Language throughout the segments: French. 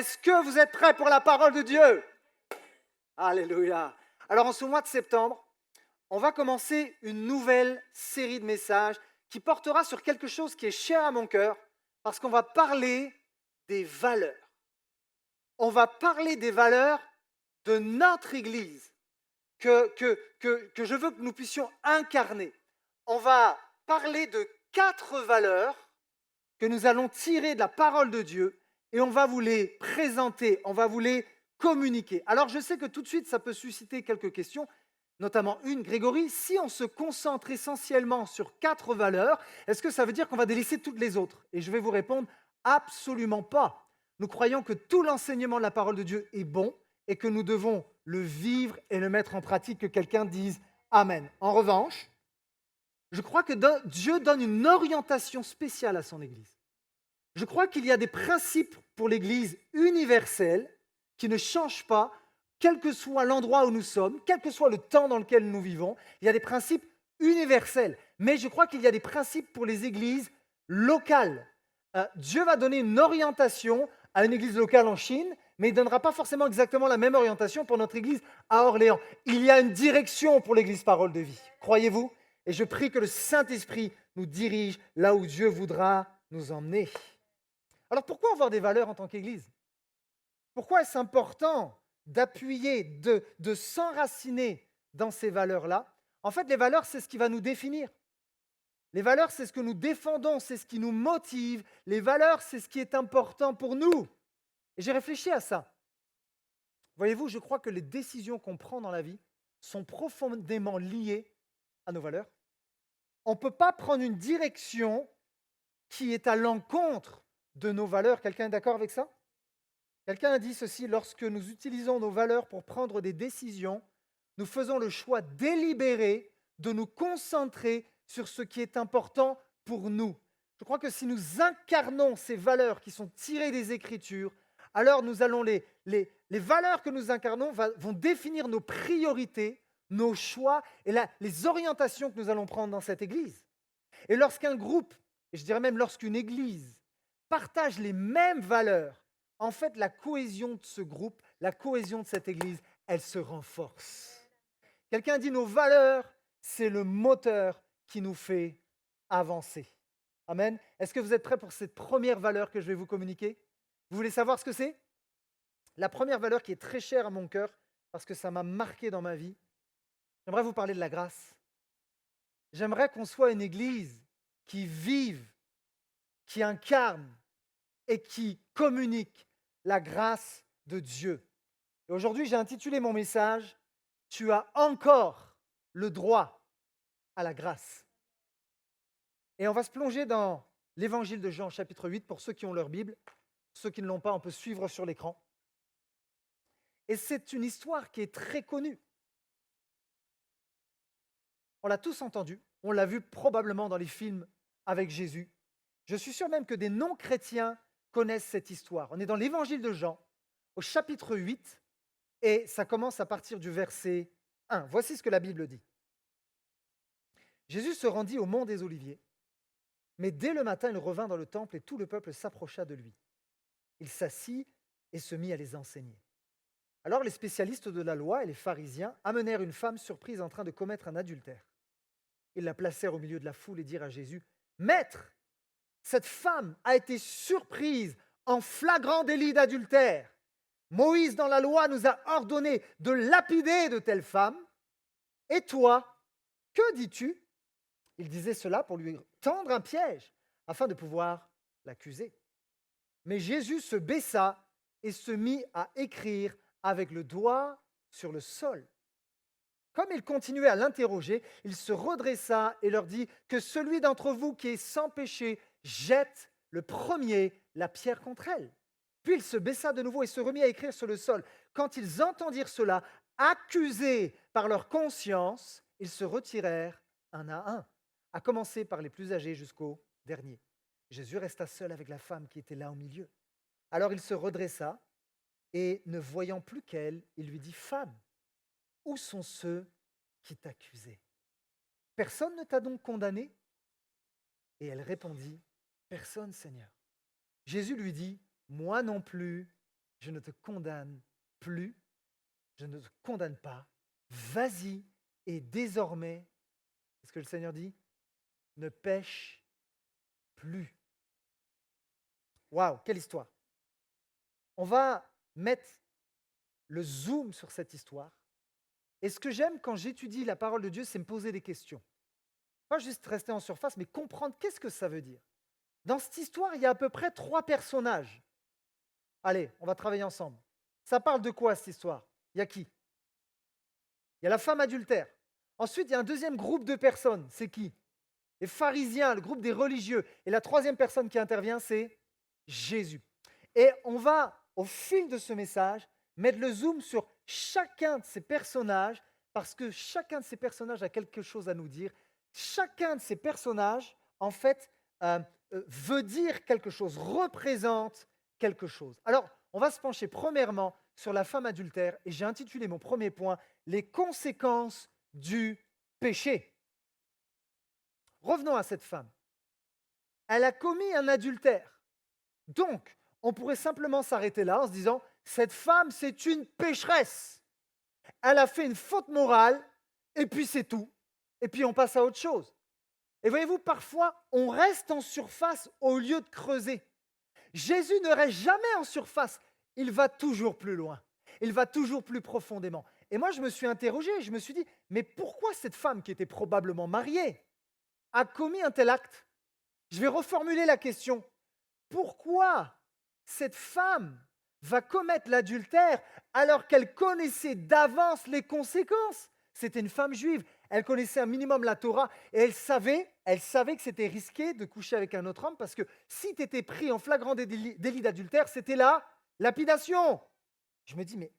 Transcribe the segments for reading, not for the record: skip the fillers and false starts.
Est-ce que vous êtes prêts pour la parole de Dieu? Alléluia. Alors en ce mois de septembre, on va commencer une nouvelle série de messages qui portera sur quelque chose qui est cher à mon cœur, parce qu'on va parler des valeurs. On va parler des valeurs de notre Église que je veux que nous puissions incarner. On va parler de 4 valeurs que nous allons tirer de la parole de Dieu et on va vous les présenter, on va vous les communiquer. Alors je sais que tout de suite ça peut susciter quelques questions, notamment une, Grégory, si on se concentre essentiellement sur 4 valeurs, est-ce que ça veut dire qu'on va délaisser toutes les autres? Et je vais vous répondre, absolument pas. Nous croyons que tout l'enseignement de la parole de Dieu est bon et que nous devons le vivre et le mettre en pratique, que quelqu'un dise Amen. En revanche, je crois que Dieu donne une orientation spéciale à son Église. Je crois qu'il y a des principes pour l'Église universels qui ne changent pas, quel que soit l'endroit où nous sommes, quel que soit le temps dans lequel nous vivons. Il y a des principes universels. Mais je crois qu'il y a des principes pour les églises locales. Dieu va donner une orientation à une église locale en Chine, mais il ne donnera pas forcément exactement la même orientation pour notre église à Orléans. Il y a une direction pour l'église Parole de Vie. Croyez-vous? Et je prie que le Saint-Esprit nous dirige là où Dieu voudra nous emmener. Alors pourquoi avoir des valeurs en tant qu'Église? Pourquoi est-ce important d'appuyer, de s'enraciner dans ces valeurs-là? En fait, les valeurs, c'est ce qui va nous définir. Les valeurs, c'est ce que nous défendons, c'est ce qui nous motive. Les valeurs, c'est ce qui est important pour nous. Et j'ai réfléchi à ça. Voyez-vous, je crois que les décisions qu'on prend dans la vie sont profondément liées à nos valeurs. On ne peut pas prendre une direction qui est à l'encontre de nos valeurs. Quelqu'un est d'accord avec ça? Quelqu'un a dit ceci: lorsque nous utilisons nos valeurs pour prendre des décisions, nous faisons le choix délibéré de nous concentrer sur ce qui est important pour nous. Je crois que si nous incarnons ces valeurs qui sont tirées des Écritures, alors nous allons les valeurs que nous incarnons vont définir nos priorités, nos choix et les orientations que nous allons prendre dans cette Église. Et lorsqu'un groupe, et je dirais même lorsqu'une Église, partage les mêmes valeurs, en fait, la cohésion de ce groupe, la cohésion de cette Église, elle se renforce. Quelqu'un dit nos valeurs, c'est le moteur qui nous fait avancer. Amen. Est-ce que vous êtes prêts pour cette première valeur que je vais vous communiquer? Vous voulez savoir ce que c'est? La première valeur qui est très chère à mon cœur, parce que ça m'a marqué dans ma vie, j'aimerais vous parler de la grâce. J'aimerais qu'on soit une Église qui vive, qui incarne et qui communique la grâce de Dieu. Et aujourd'hui, j'ai intitulé mon message « Tu as encore le droit à la grâce ». Et on va se plonger dans l'évangile de Jean, chapitre 8, pour ceux qui ont leur Bible. Ceux qui ne l'ont pas, on peut suivre sur l'écran. Et c'est une histoire qui est très connue. On l'a tous entendue, on l'a vu probablement dans les films avec Jésus. Je suis sûr même que des non-chrétiens connaissent cette histoire. On est dans l'évangile de Jean, au chapitre 8, et ça commence à partir du verset 1. Voici ce que la Bible dit. Jésus se rendit au mont des Oliviers, mais dès le matin, il revint dans le temple et tout le peuple s'approcha de lui. Il s'assit et se mit à les enseigner. Alors les spécialistes de la loi et les pharisiens amenèrent une femme surprise en train de commettre un adultère. Ils la placèrent au milieu de la foule et dirent à Jésus, « Maître, cette femme a été surprise en flagrant délit d'adultère. Moïse, dans la loi, nous a ordonné de lapider de telles femmes. Et toi, que dis-tu » Il disait cela pour lui tendre un piège, afin de pouvoir l'accuser. Mais Jésus se baissa et se mit à écrire avec le doigt sur le sol. Comme il continuait à l'interroger, il se redressa et leur dit « Que celui d'entre vous qui est sans péché jette le premier la pierre contre elle. » Puis il se baissa de nouveau et se remit à écrire sur le sol. Quand ils entendirent cela, accusés par leur conscience, ils se retirèrent un à un, à commencer par les plus âgés jusqu'au dernier. Jésus resta seul avec la femme qui était là au milieu. Alors il se redressa et, ne voyant plus qu'elle, il lui dit « Femme, où sont ceux qui t'accusaient? Personne ne t'a donc condamné ?» Et elle répondit « Personne, Seigneur. » Jésus lui dit « Moi non plus, je ne te condamne plus, je ne te condamne pas, vas-y et désormais, qu'est-ce que le Seigneur dit? Ne pêche plus. Waouh, quelle histoire! On va mettre le zoom sur cette histoire. Et ce que j'aime quand j'étudie la parole de Dieu, c'est me poser des questions. Pas juste rester en surface, mais comprendre qu'est-ce que ça veut dire. Dans cette histoire, il y a à peu près 3 personnages. Allez, on va travailler ensemble. Ça parle de quoi cette histoire? Il y a qui? Il y a la femme adultère. Ensuite, il y a un deuxième groupe de personnes. C'est qui? Les pharisiens, le groupe des religieux. Et la troisième personne qui intervient, c'est Jésus. Et on va, au fil de ce message, mettre le zoom sur chacun de ces personnages, parce que chacun de ces personnages a quelque chose à nous dire. Chacun de ces personnages, en fait, veut dire quelque chose, représente quelque chose. Alors, on va se pencher premièrement sur la femme adultère, et j'ai intitulé mon premier point « Les conséquences du péché ». Revenons à cette femme. Elle a commis un adultère. Donc, on pourrait simplement s'arrêter là en se disant, cette femme, c'est une pécheresse. Elle a fait une faute morale, et puis c'est tout. Et puis on passe à autre chose. Et voyez-vous, parfois, on reste en surface au lieu de creuser. Jésus ne reste jamais en surface. Il va toujours plus loin. Il va toujours plus profondément. Et moi, je me suis interrogé, je me suis dit, mais pourquoi cette femme qui était probablement mariée a commis un tel acte? Je vais reformuler la question. Pourquoi cette femme va commettre l'adultère alors qu'elle connaissait d'avance les conséquences? C'était une femme juive, elle connaissait un minimum la Torah et elle savait que c'était risqué de coucher avec un autre homme parce que si tu étais pris en flagrant délit d'adultère, c'était la lapidation. Je me dis, mais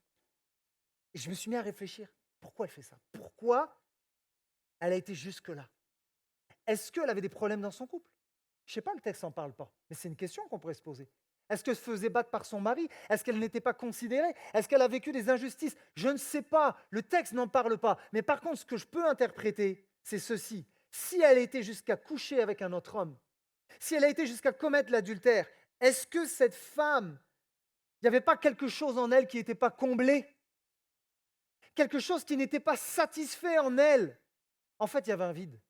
je me suis mis à réfléchir. Pourquoi elle fait ça? Pourquoi elle a été jusque-là? Est-ce qu'elle avait des problèmes dans son couple? Je ne sais pas, le texte n'en parle pas, mais c'est une question qu'on pourrait se poser. Est-ce qu'elle se faisait battre par son mari? Est-ce qu'elle n'était pas considérée? Est-ce qu'elle a vécu des injustices? Je ne sais pas, le texte n'en parle pas. Mais par contre, ce que je peux interpréter, c'est ceci. Si elle était jusqu'à coucher avec un autre homme, si elle a été jusqu'à commettre l'adultère, est-ce que cette femme, il n'y avait pas quelque chose en elle qui n'était pas comblé? Quelque chose qui n'était pas satisfait en elle? En fait, il y avait un vide.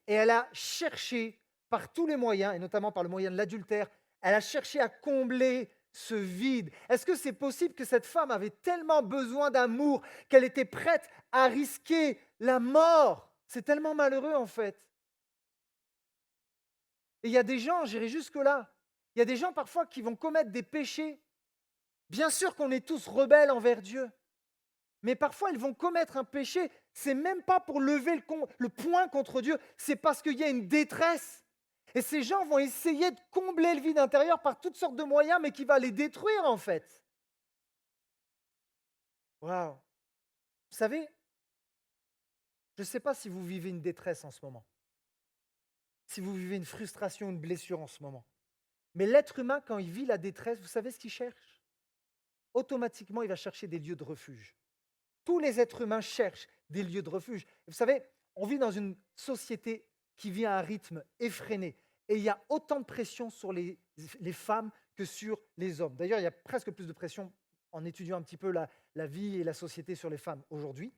Et elle a cherché par tous les moyens, et notamment par le moyen de l'adultère, elle a cherché à combler ce vide. Est-ce que c'est possible que cette femme avait tellement besoin d'amour qu'elle était prête à risquer la mort? C'est tellement malheureux en fait. Et il y a des gens, j'irai jusque-là, il y a des gens parfois qui vont commettre des péchés. Bien sûr qu'on est tous rebelles envers Dieu, mais parfois ils vont commettre un péché, c'est même pas pour lever le poing contre Dieu, c'est parce qu'il y a une détresse. Et ces gens vont essayer de combler le vide intérieur par toutes sortes de moyens, mais qui va les détruire en fait. Waouh! Vous savez, je ne sais pas si vous vivez une détresse en ce moment, si vous vivez une frustration, une blessure en ce moment. Mais l'être humain, quand il vit la détresse, vous savez ce qu'il cherche? Automatiquement, il va chercher des lieux de refuge. Tous les êtres humains cherchent des lieux de refuge. Vous savez, on vit dans une société qui vit à un rythme effréné. Et il y a autant de pression sur les femmes que sur les hommes. D'ailleurs, il y a presque plus de pression en étudiant un petit peu la vie et la société sur les femmes aujourd'hui.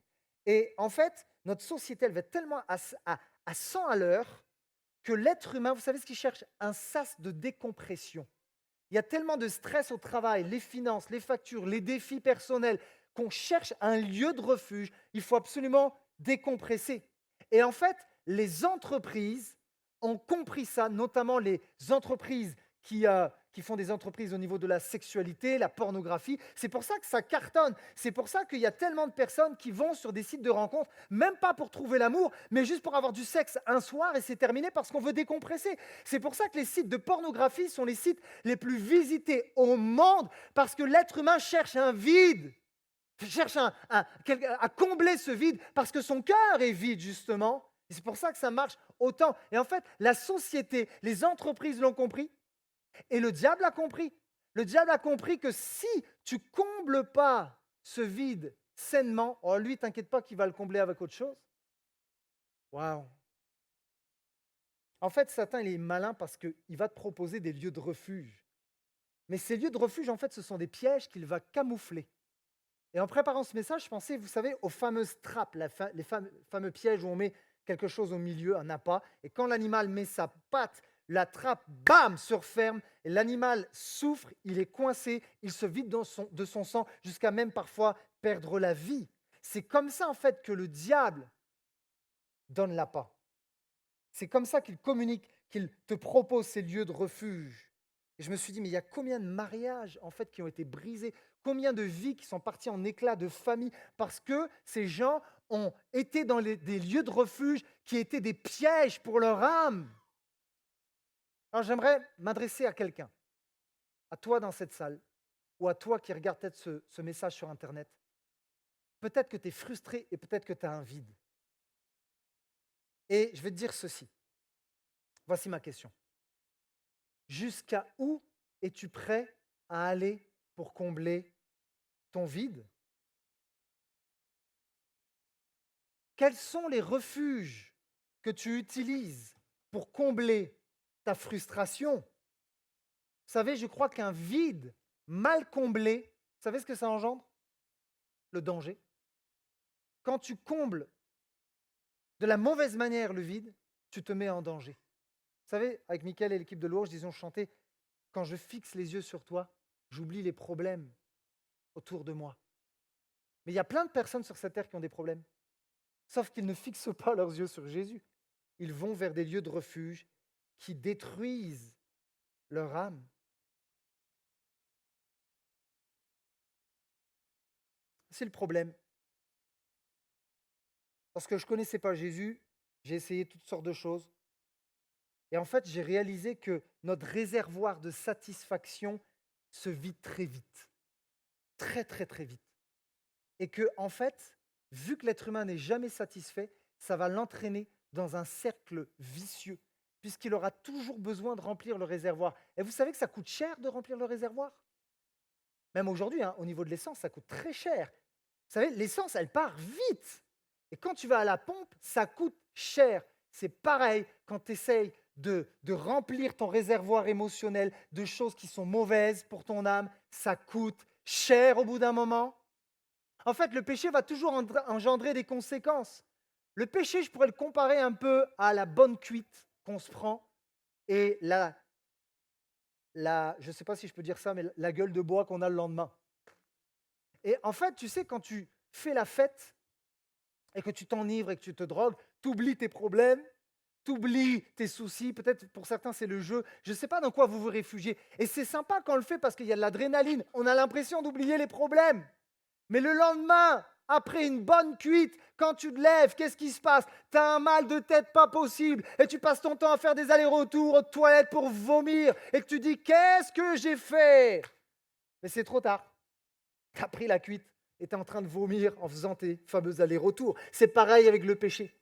Et en fait, notre société, elle va tellement à 100 à l'heure que l'être humain, vous savez ce qu'il cherche? Un sas de décompression. Il y a tellement de stress au travail, les finances, les factures, les défis personnels, qu'on cherche un lieu de refuge. Il faut absolument décompresser. Et en fait, les entreprises ont compris ça, notamment les entreprises qui font des entreprises au niveau de la sexualité, la pornographie. C'est pour ça que ça cartonne. C'est pour ça qu'il y a tellement de personnes qui vont sur des sites de rencontres, même pas pour trouver l'amour, mais juste pour avoir du sexe un soir et c'est terminé parce qu'on veut décompresser. C'est pour ça que les sites de pornographie sont les sites les plus visités au monde parce que l'être humain cherche un vide. Cherche à combler ce vide parce que son cœur est vide, justement. Et c'est pour ça que ça marche autant. Et en fait, la société, les entreprises l'ont compris et le diable a compris. Le diable a compris que si tu combles pas ce vide sainement, oh, lui, t'inquiète pas qu'il va le combler avec autre chose. Waouh! En fait, Satan, il est malin parce qu'il va te proposer des lieux de refuge. Mais ces lieux de refuge, en fait, ce sont des pièges qu'il va camoufler. Et en préparant ce message, je pensais, vous savez, aux fameuses trappes, les fameux pièges où on met quelque chose au milieu, un appât, et quand l'animal met sa patte, la trappe, bam, se referme, et l'animal souffre, il est coincé, il se vide de son sang, jusqu'à même parfois perdre la vie. C'est comme ça, en fait, que le diable donne l'appât. C'est comme ça qu'il communique, qu'il te propose ces lieux de refuge. Et je me suis dit, mais il y a combien de mariages en fait qui ont été brisés, combien de vies qui sont parties en éclats de famille parce que ces gens ont été dans des lieux de refuge qui étaient des pièges pour leur âme. Alors j'aimerais m'adresser à quelqu'un, à toi dans cette salle, ou à toi qui regarde peut-être ce message sur Internet. Peut-être que tu es frustré et peut-être que tu as un vide. Et je vais te dire ceci. Voici ma question. Jusqu'à où es-tu prêt à aller pour combler ton vide? Quels sont les refuges que tu utilises pour combler ta frustration? Vous savez, je crois qu'un vide mal comblé, vous savez ce que ça engendre? Le danger. Quand tu combles de la mauvaise manière le vide, tu te mets en danger. Vous savez, avec Mickaël et l'équipe de louange, disons chanter « Quand je fixe les yeux sur toi, j'oublie les problèmes autour de moi. » Mais il y a plein de personnes sur cette terre qui ont des problèmes, sauf qu'ils ne fixent pas leurs yeux sur Jésus. Ils vont vers des lieux de refuge qui détruisent leur âme. C'est le problème. Parce que je ne connaissais pas Jésus, j'ai essayé toutes sortes de choses. Et en fait, j'ai réalisé que notre réservoir de satisfaction se vide très vite. Très, très, très vite. Et que, en fait, vu que l'être humain n'est jamais satisfait, ça va l'entraîner dans un cercle vicieux, puisqu'il aura toujours besoin de remplir le réservoir. Et vous savez que ça coûte cher de remplir le réservoir? Même aujourd'hui, au niveau de l'essence, ça coûte très cher. Vous savez, l'essence, elle part vite. Et quand tu vas à la pompe, ça coûte cher. C'est pareil quand tu essayes de remplir ton réservoir émotionnel de choses qui sont mauvaises pour ton âme. Ça coûte cher au bout d'un moment. En fait, le péché va toujours engendrer des conséquences. Le péché, je pourrais le comparer un peu à la bonne cuite qu'on se prend et je ne sais pas si je peux dire ça, mais la gueule de bois qu'on a le lendemain. Et en fait, tu sais, quand tu fais la fête et que tu t'enivres et que tu te drogues, tu oublies tes problèmes, tu oublies tes soucis. Peut-être pour certains, c'est le jeu. Je ne sais pas dans quoi vous vous réfugiez. Et c'est sympa quand on le fait parce qu'il y a de l'adrénaline. On a l'impression d'oublier les problèmes. Mais le lendemain, après une bonne cuite, quand tu te lèves, qu'est-ce qui se passe? Tu as un mal de tête pas possible et tu passes ton temps à faire des allers-retours aux toilettes pour vomir et que tu dis « Qu'est-ce que j'ai fait ?» Mais c'est trop tard. Tu as pris la cuite et tu es en train de vomir en faisant tes fameux allers-retours. C'est pareil avec le péché.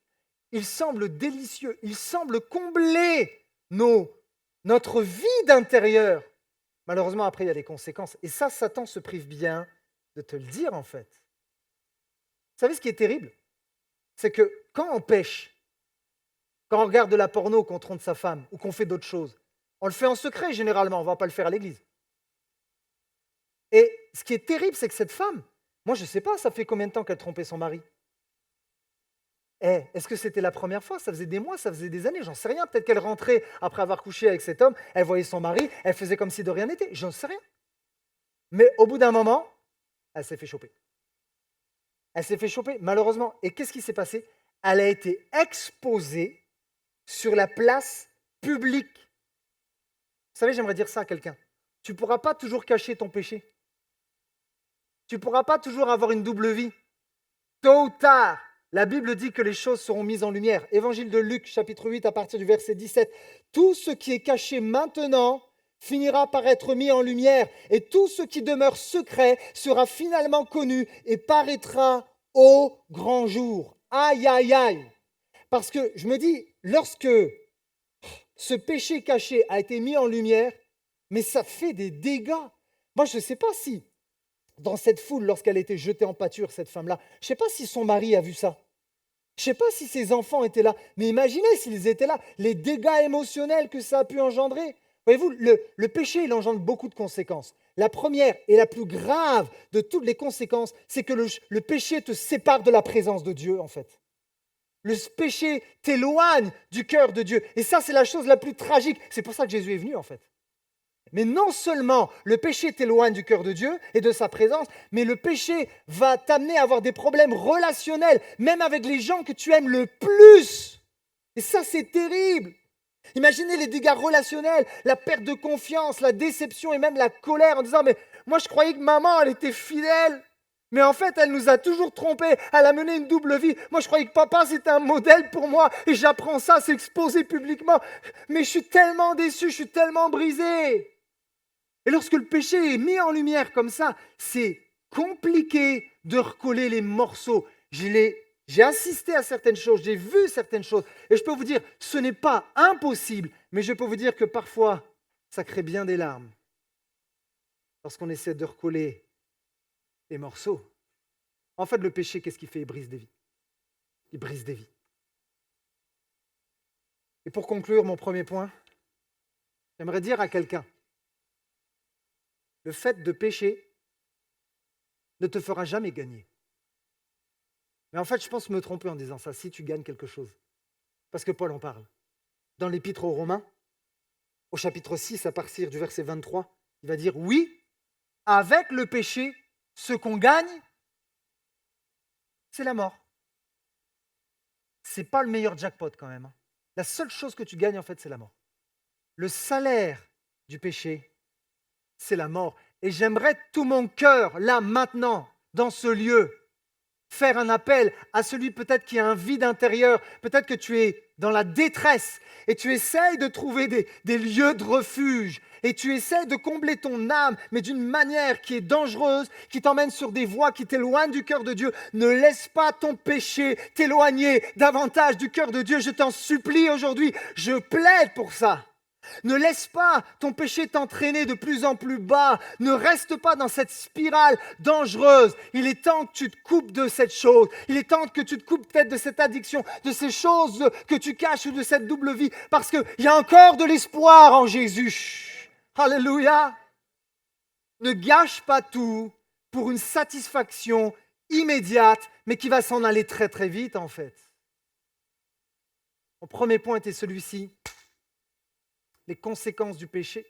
Il semble délicieux, il semble combler notre vide intérieur. Malheureusement, après, il y a des conséquences. Et ça, Satan se prive bien de te le dire, en fait. Vous savez ce qui est terrible? C'est que quand on pêche, quand on regarde de la porno, qu'on trompe sa femme ou qu'on fait d'autres choses, on le fait en secret généralement, on ne va pas le faire à l'église. Et ce qui est terrible, c'est que cette femme, moi je ne sais pas, ça fait combien de temps qu'elle trompait son mari? Est-ce que c'était la première fois? Ça faisait des mois, ça faisait des années, j'en sais rien. Peut-être qu'elle rentrait après avoir couché avec cet homme, elle voyait son mari, elle faisait comme si de rien n'était, j'en sais rien. Mais au bout d'un moment, elle s'est fait choper. Elle s'est fait choper, malheureusement. Et qu'est-ce qui s'est passé? Elle a été exposée sur la place publique. Vous savez, j'aimerais dire ça à quelqu'un. Tu ne pourras pas toujours cacher ton péché. Tu ne pourras pas toujours avoir une double vie. Tôt ou tard, la Bible dit que les choses seront mises en lumière. Évangile de Luc, chapitre 8, à partir du verset 17. Tout ce qui est caché maintenant finira par être mis en lumière, et tout ce qui demeure secret sera finalement connu et paraîtra au grand jour. Aïe, aïe, aïe. Parce que je me dis, lorsque ce péché caché a été mis en lumière, mais ça fait des dégâts. Moi, je ne sais pas si, dans cette foule, lorsqu'elle a été jetée en pâture, cette femme-là, je ne sais pas si son mari a vu ça. Je ne sais pas si ses enfants étaient là. Mais imaginez s'ils étaient là, les dégâts émotionnels que ça a pu engendrer. Voyez-vous, le péché, il engendre beaucoup de conséquences. La première et la plus grave de toutes les conséquences, c'est que le péché te sépare de la présence de Dieu, en fait. Le péché t'éloigne du cœur de Dieu. Et ça, c'est la chose la plus tragique. C'est pour ça que Jésus est venu, en fait. Mais non seulement le péché t'éloigne du cœur de Dieu et de sa présence, mais le péché va t'amener à avoir des problèmes relationnels, même avec les gens que tu aimes le plus. Et ça, c'est terrible. Imaginez les dégâts relationnels, la perte de confiance, la déception et même la colère en disant « Mais moi, je croyais que maman, elle était fidèle. Mais en fait, elle nous a toujours trompés. Elle a mené une double vie. Moi, je croyais que papa, c'était un modèle pour moi. Et j'apprends ça, c'est exposé publiquement. Mais je suis tellement déçu, je suis tellement brisé. » Et lorsque le péché est mis en lumière comme ça, c'est compliqué de recoller les morceaux. J'ai assisté à certaines choses, j'ai vu certaines choses. Et je peux vous dire, ce n'est pas impossible, mais je peux vous dire que parfois, ça crée bien des larmes. Lorsqu'on essaie de recoller les morceaux. En fait, le péché, qu'est-ce qu'il fait? Il brise des vies. Il brise des vies. Et pour conclure mon premier point, j'aimerais dire à quelqu'un, le fait de pécher ne te fera jamais gagner. Mais en fait, je pense me tromper en disant ça, si tu gagnes quelque chose. Parce que Paul en parle. Dans l'Épître aux Romains, au chapitre 6, à partir du verset 23, il va dire « Oui, avec le péché, ce qu'on gagne, c'est la mort. » Ce n'est pas le meilleur jackpot quand même. La seule chose que tu gagnes, en fait, c'est la mort. Le salaire du péché, c'est la mort. Et j'aimerais de tout mon cœur, là, maintenant, dans ce lieu, faire un appel à celui peut-être qui a un vide intérieur, peut-être que tu es dans la détresse et tu essayes de trouver des lieux de refuge et tu essaies de combler ton âme, mais d'une manière qui est dangereuse, qui t'emmène sur des voies qui t'éloignent du cœur de Dieu. Ne laisse pas ton péché t'éloigner davantage du cœur de Dieu. Je t'en supplie aujourd'hui, je plaide pour ça. Ne laisse pas ton péché t'entraîner de plus en plus bas. Ne reste pas dans cette spirale dangereuse. Il est temps que tu te coupes de cette chose. Il est temps que tu te coupes peut-être de cette addiction, de ces choses que tu caches ou de cette double vie. Parce qu'il y a encore de l'espoir en Jésus. Alléluia. Ne gâche pas tout pour une satisfaction immédiate, mais qui va s'en aller très très vite en fait. Mon premier point était celui-ci. Les conséquences du péché,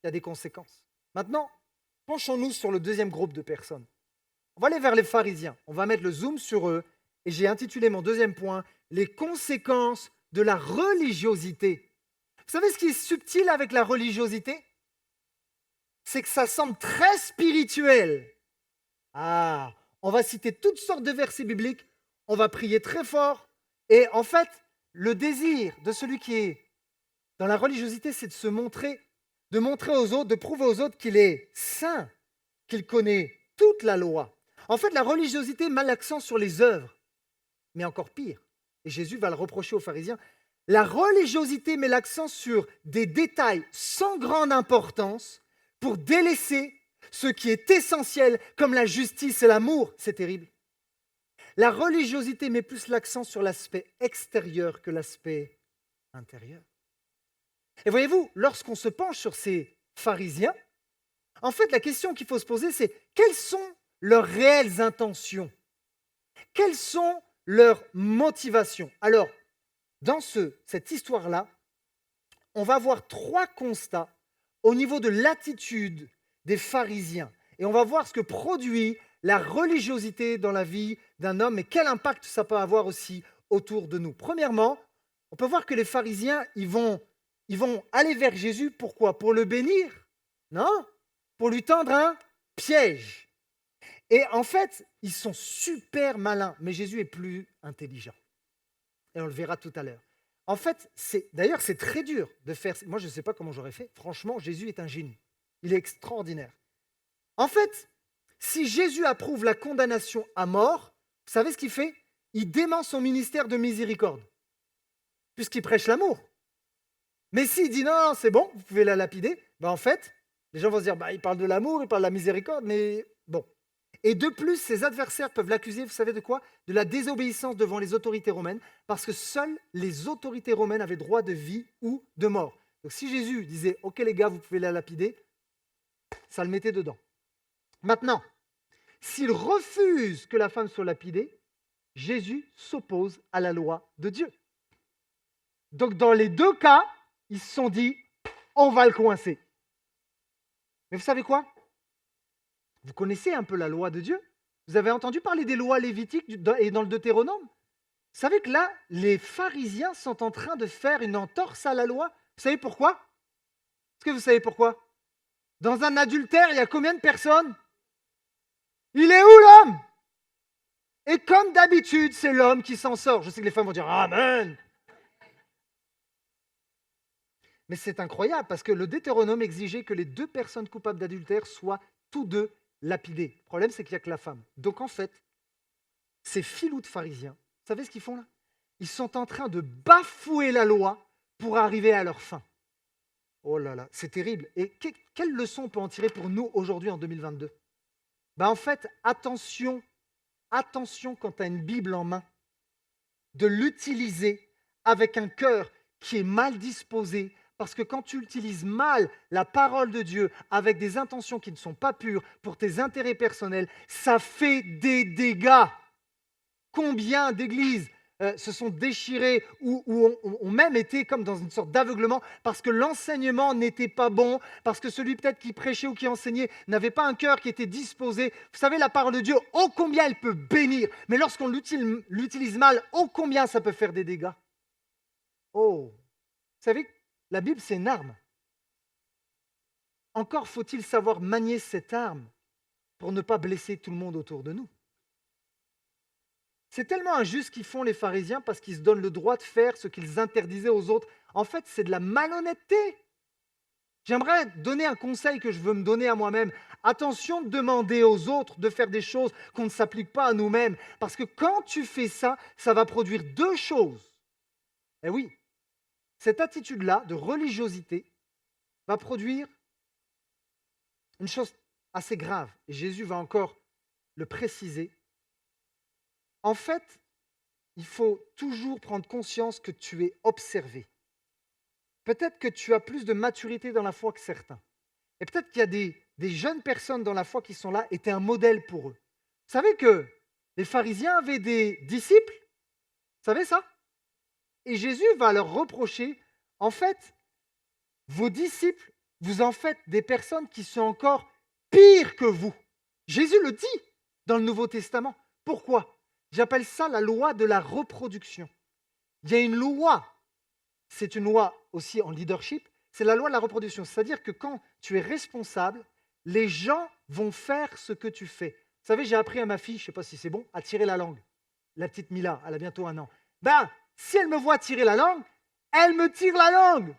il y a des conséquences. Maintenant, penchons-nous sur le deuxième groupe de personnes. On va aller vers les pharisiens. On va mettre le zoom sur eux. Et j'ai intitulé mon deuxième point, les conséquences de la religiosité. Vous savez ce qui est subtil avec la religiosité? C'est que ça semble très spirituel. Ah, on va citer toutes sortes de versets bibliques. On va prier très fort. Et en fait, le désir de celui qui est dans la religiosité, c'est de se montrer, de montrer aux autres, de prouver aux autres qu'il est saint, qu'il connaît toute la loi. En fait, la religiosité met l'accent sur les œuvres, mais encore pire, et Jésus va le reprocher aux pharisiens, la religiosité met l'accent sur des détails sans grande importance pour délaisser ce qui est essentiel, comme la justice et l'amour. C'est terrible. La religiosité met plus l'accent sur l'aspect extérieur que l'aspect intérieur. Et voyez-vous, lorsqu'on se penche sur ces pharisiens, en fait, la question qu'il faut se poser, c'est quelles sont leurs réelles intentions? Quelles sont leurs motivations? Alors, dans cette histoire-là, on va voir trois constats au niveau de l'attitude des pharisiens. Et on va voir ce que produit la religiosité dans la vie d'un homme et quel impact ça peut avoir aussi autour de nous. Premièrement, on peut voir que les pharisiens, ils vont aller vers Jésus, pourquoi? Pour le bénir? Non, pour lui tendre un piège. Et en fait, ils sont super malins, mais Jésus est plus intelligent. Et on le verra tout à l'heure. En fait, d'ailleurs, c'est très dur de faire... Moi, je ne sais pas comment j'aurais fait. Franchement, Jésus est un génie. Il est extraordinaire. En fait, si Jésus approuve la condamnation à mort, vous savez ce qu'il fait? Il dément son ministère de miséricorde, puisqu'il prêche l'amour. Mais s'il dit non, c'est bon, vous pouvez la lapider, en fait, les gens vont se dire, il parle de l'amour, il parle de la miséricorde, mais bon. Et de plus, ses adversaires peuvent l'accuser, vous savez de quoi? De la désobéissance devant les autorités romaines, parce que seules les autorités romaines avaient droit de vie ou de mort. Donc si Jésus disait, ok les gars, vous pouvez la lapider, ça le mettait dedans. Maintenant, s'il refuse que la femme soit lapidée, Jésus s'oppose à la loi de Dieu. Donc dans les deux cas, ils se sont dit, on va le coincer. Mais vous savez quoi? Vous connaissez un peu la loi de Dieu? Vous avez entendu parler des lois lévitiques et dans le Deutéronome? Vous savez que là, les pharisiens sont en train de faire une entorse à la loi. Vous savez pourquoi? Est-ce que vous savez pourquoi? Dans un adultère, il y a combien de personnes? Il est où l'homme? Et comme d'habitude, c'est l'homme qui s'en sort. Je sais que les femmes vont dire Amen. Mais c'est incroyable parce que le Deutéronome exigeait que les deux personnes coupables d'adultère soient tous deux lapidées. Le problème, c'est qu'il n'y a que la femme. Donc en fait, ces filous de pharisiens, vous savez ce qu'ils font là? Ils sont en train de bafouer la loi pour arriver à leur fin. Oh là là, c'est terrible. Et quelle leçon on peut en tirer pour nous aujourd'hui en 2022? En fait, attention quand tu as une Bible en main, de l'utiliser avec un cœur qui est mal disposé, parce que quand tu utilises mal la parole de Dieu avec des intentions qui ne sont pas pures pour tes intérêts personnels, ça fait des dégâts. Combien d'églises se sont déchirées ou ont même été comme dans une sorte d'aveuglement parce que l'enseignement n'était pas bon, parce que celui peut-être qui prêchait ou qui enseignait n'avait pas un cœur qui était disposé. Vous savez, la parole de Dieu, ô combien elle peut bénir, mais lorsqu'on l'utilise mal, ô combien ça peut faire des dégâts. Oh, vous savez, la Bible, c'est une arme. Encore faut-il savoir manier cette arme pour ne pas blesser tout le monde autour de nous. C'est tellement injuste qu'ils font les pharisiens parce qu'ils se donnent le droit de faire ce qu'ils interdisaient aux autres. En fait, c'est de la malhonnêteté. J'aimerais donner un conseil que je veux me donner à moi-même. Attention de demander aux autres de faire des choses qu'on ne s'applique pas à nous-mêmes. Parce que quand tu fais ça, ça va produire deux choses. Eh oui, cette attitude-là de religiosité va produire une chose assez grave. Et Jésus va encore le préciser. En fait, il faut toujours prendre conscience que tu es observé. Peut-être que tu as plus de maturité dans la foi que certains. Et peut-être qu'il y a des jeunes personnes dans la foi qui sont là et tu es un modèle pour eux. Vous savez que les pharisiens avaient des disciples? Vous savez ça? Et Jésus va leur reprocher, en fait, vos disciples, vous en faites des personnes qui sont encore pires que vous. Jésus le dit dans le Nouveau Testament. Pourquoi? J'appelle ça la loi de la reproduction. Il y a une loi, c'est une loi aussi en leadership, c'est la loi de la reproduction. C'est-à-dire que quand tu es responsable, les gens vont faire ce que tu fais. Vous savez, j'ai appris à ma fille, je ne sais pas si c'est bon, à tirer la langue. La petite Mila, elle a bientôt 1 an. Si elle me voit tirer la langue, elle me tire la langue.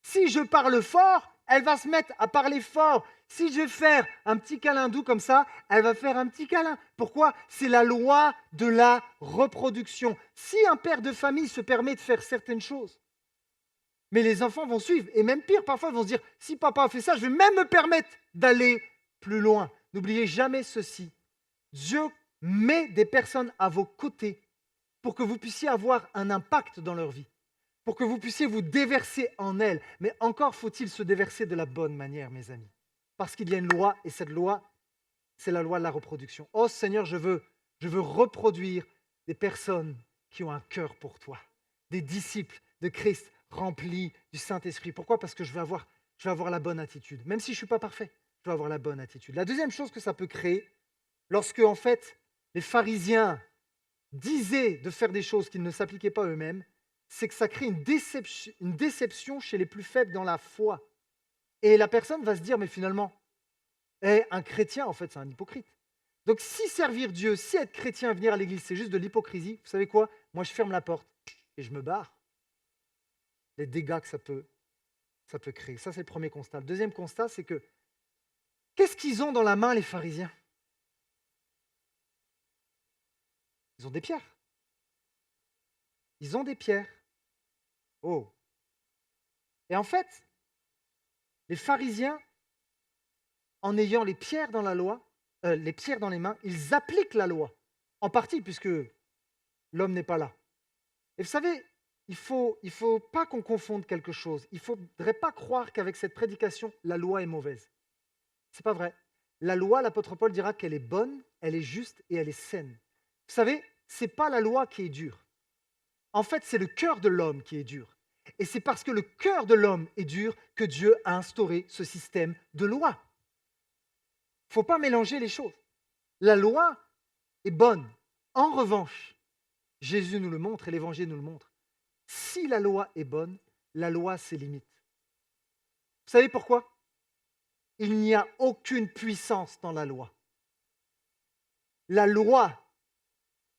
Si je parle fort, elle va se mettre à parler fort. Si je vais faire un petit câlin doux comme ça, elle va faire un petit câlin. Pourquoi? C'est la loi de la reproduction. Si un père de famille se permet de faire certaines choses, mais les enfants vont suivre. Et même pire, parfois, ils vont se dire, si papa a fait ça, je vais même me permettre d'aller plus loin. N'oubliez jamais ceci. Dieu met des personnes à vos côtés pour que vous puissiez avoir un impact dans leur vie, pour que vous puissiez vous déverser en elles. Mais encore faut-il se déverser de la bonne manière, mes amis. Parce qu'il y a une loi, et cette loi, c'est la loi de la reproduction. Oh Seigneur, je veux reproduire des personnes qui ont un cœur pour toi, des disciples de Christ remplis du Saint-Esprit. Pourquoi? Parce que je vais avoir la bonne attitude. Même si je ne suis pas parfait, je vais avoir la bonne attitude. La deuxième chose que ça peut créer, lorsque en fait les pharisiens disaient de faire des choses qu'ils ne s'appliquaient pas eux-mêmes, c'est que ça crée une déception chez les plus faibles dans la foi. Et la personne va se dire, mais finalement, un chrétien, en fait, c'est un hypocrite. Donc si servir Dieu, si être chrétien, venir à l'église, c'est juste de l'hypocrisie, vous savez quoi? Moi, je ferme la porte et je me barre. Les dégâts que ça peut créer. Ça, c'est le premier constat. Le deuxième constat, c'est que qu'est-ce qu'ils ont dans la main, les pharisiens? Ils ont des pierres. Ils ont des pierres. Oh. Et en fait, les pharisiens, en ayant les pierres dans la loi, les pierres dans les mains, ils appliquent la loi. En partie, puisque l'homme n'est pas là. Et vous savez, il faut pas qu'on confonde quelque chose. Il ne faudrait pas croire qu'avec cette prédication, la loi est mauvaise. Ce n'est pas vrai. La loi, l'apôtre Paul dira qu'elle est bonne, elle est juste et elle est saine. Vous savez, ce n'est pas la loi qui est dure. En fait, c'est le cœur de l'homme qui est dur. Et c'est parce que le cœur de l'homme est dur que Dieu a instauré ce système de loi. Il ne faut pas mélanger les choses. La loi est bonne. En revanche, Jésus nous le montre et l'Évangile nous le montre. Si la loi est bonne, la loi a ses limites. Vous savez pourquoi? Il n'y a aucune puissance dans la loi. La loi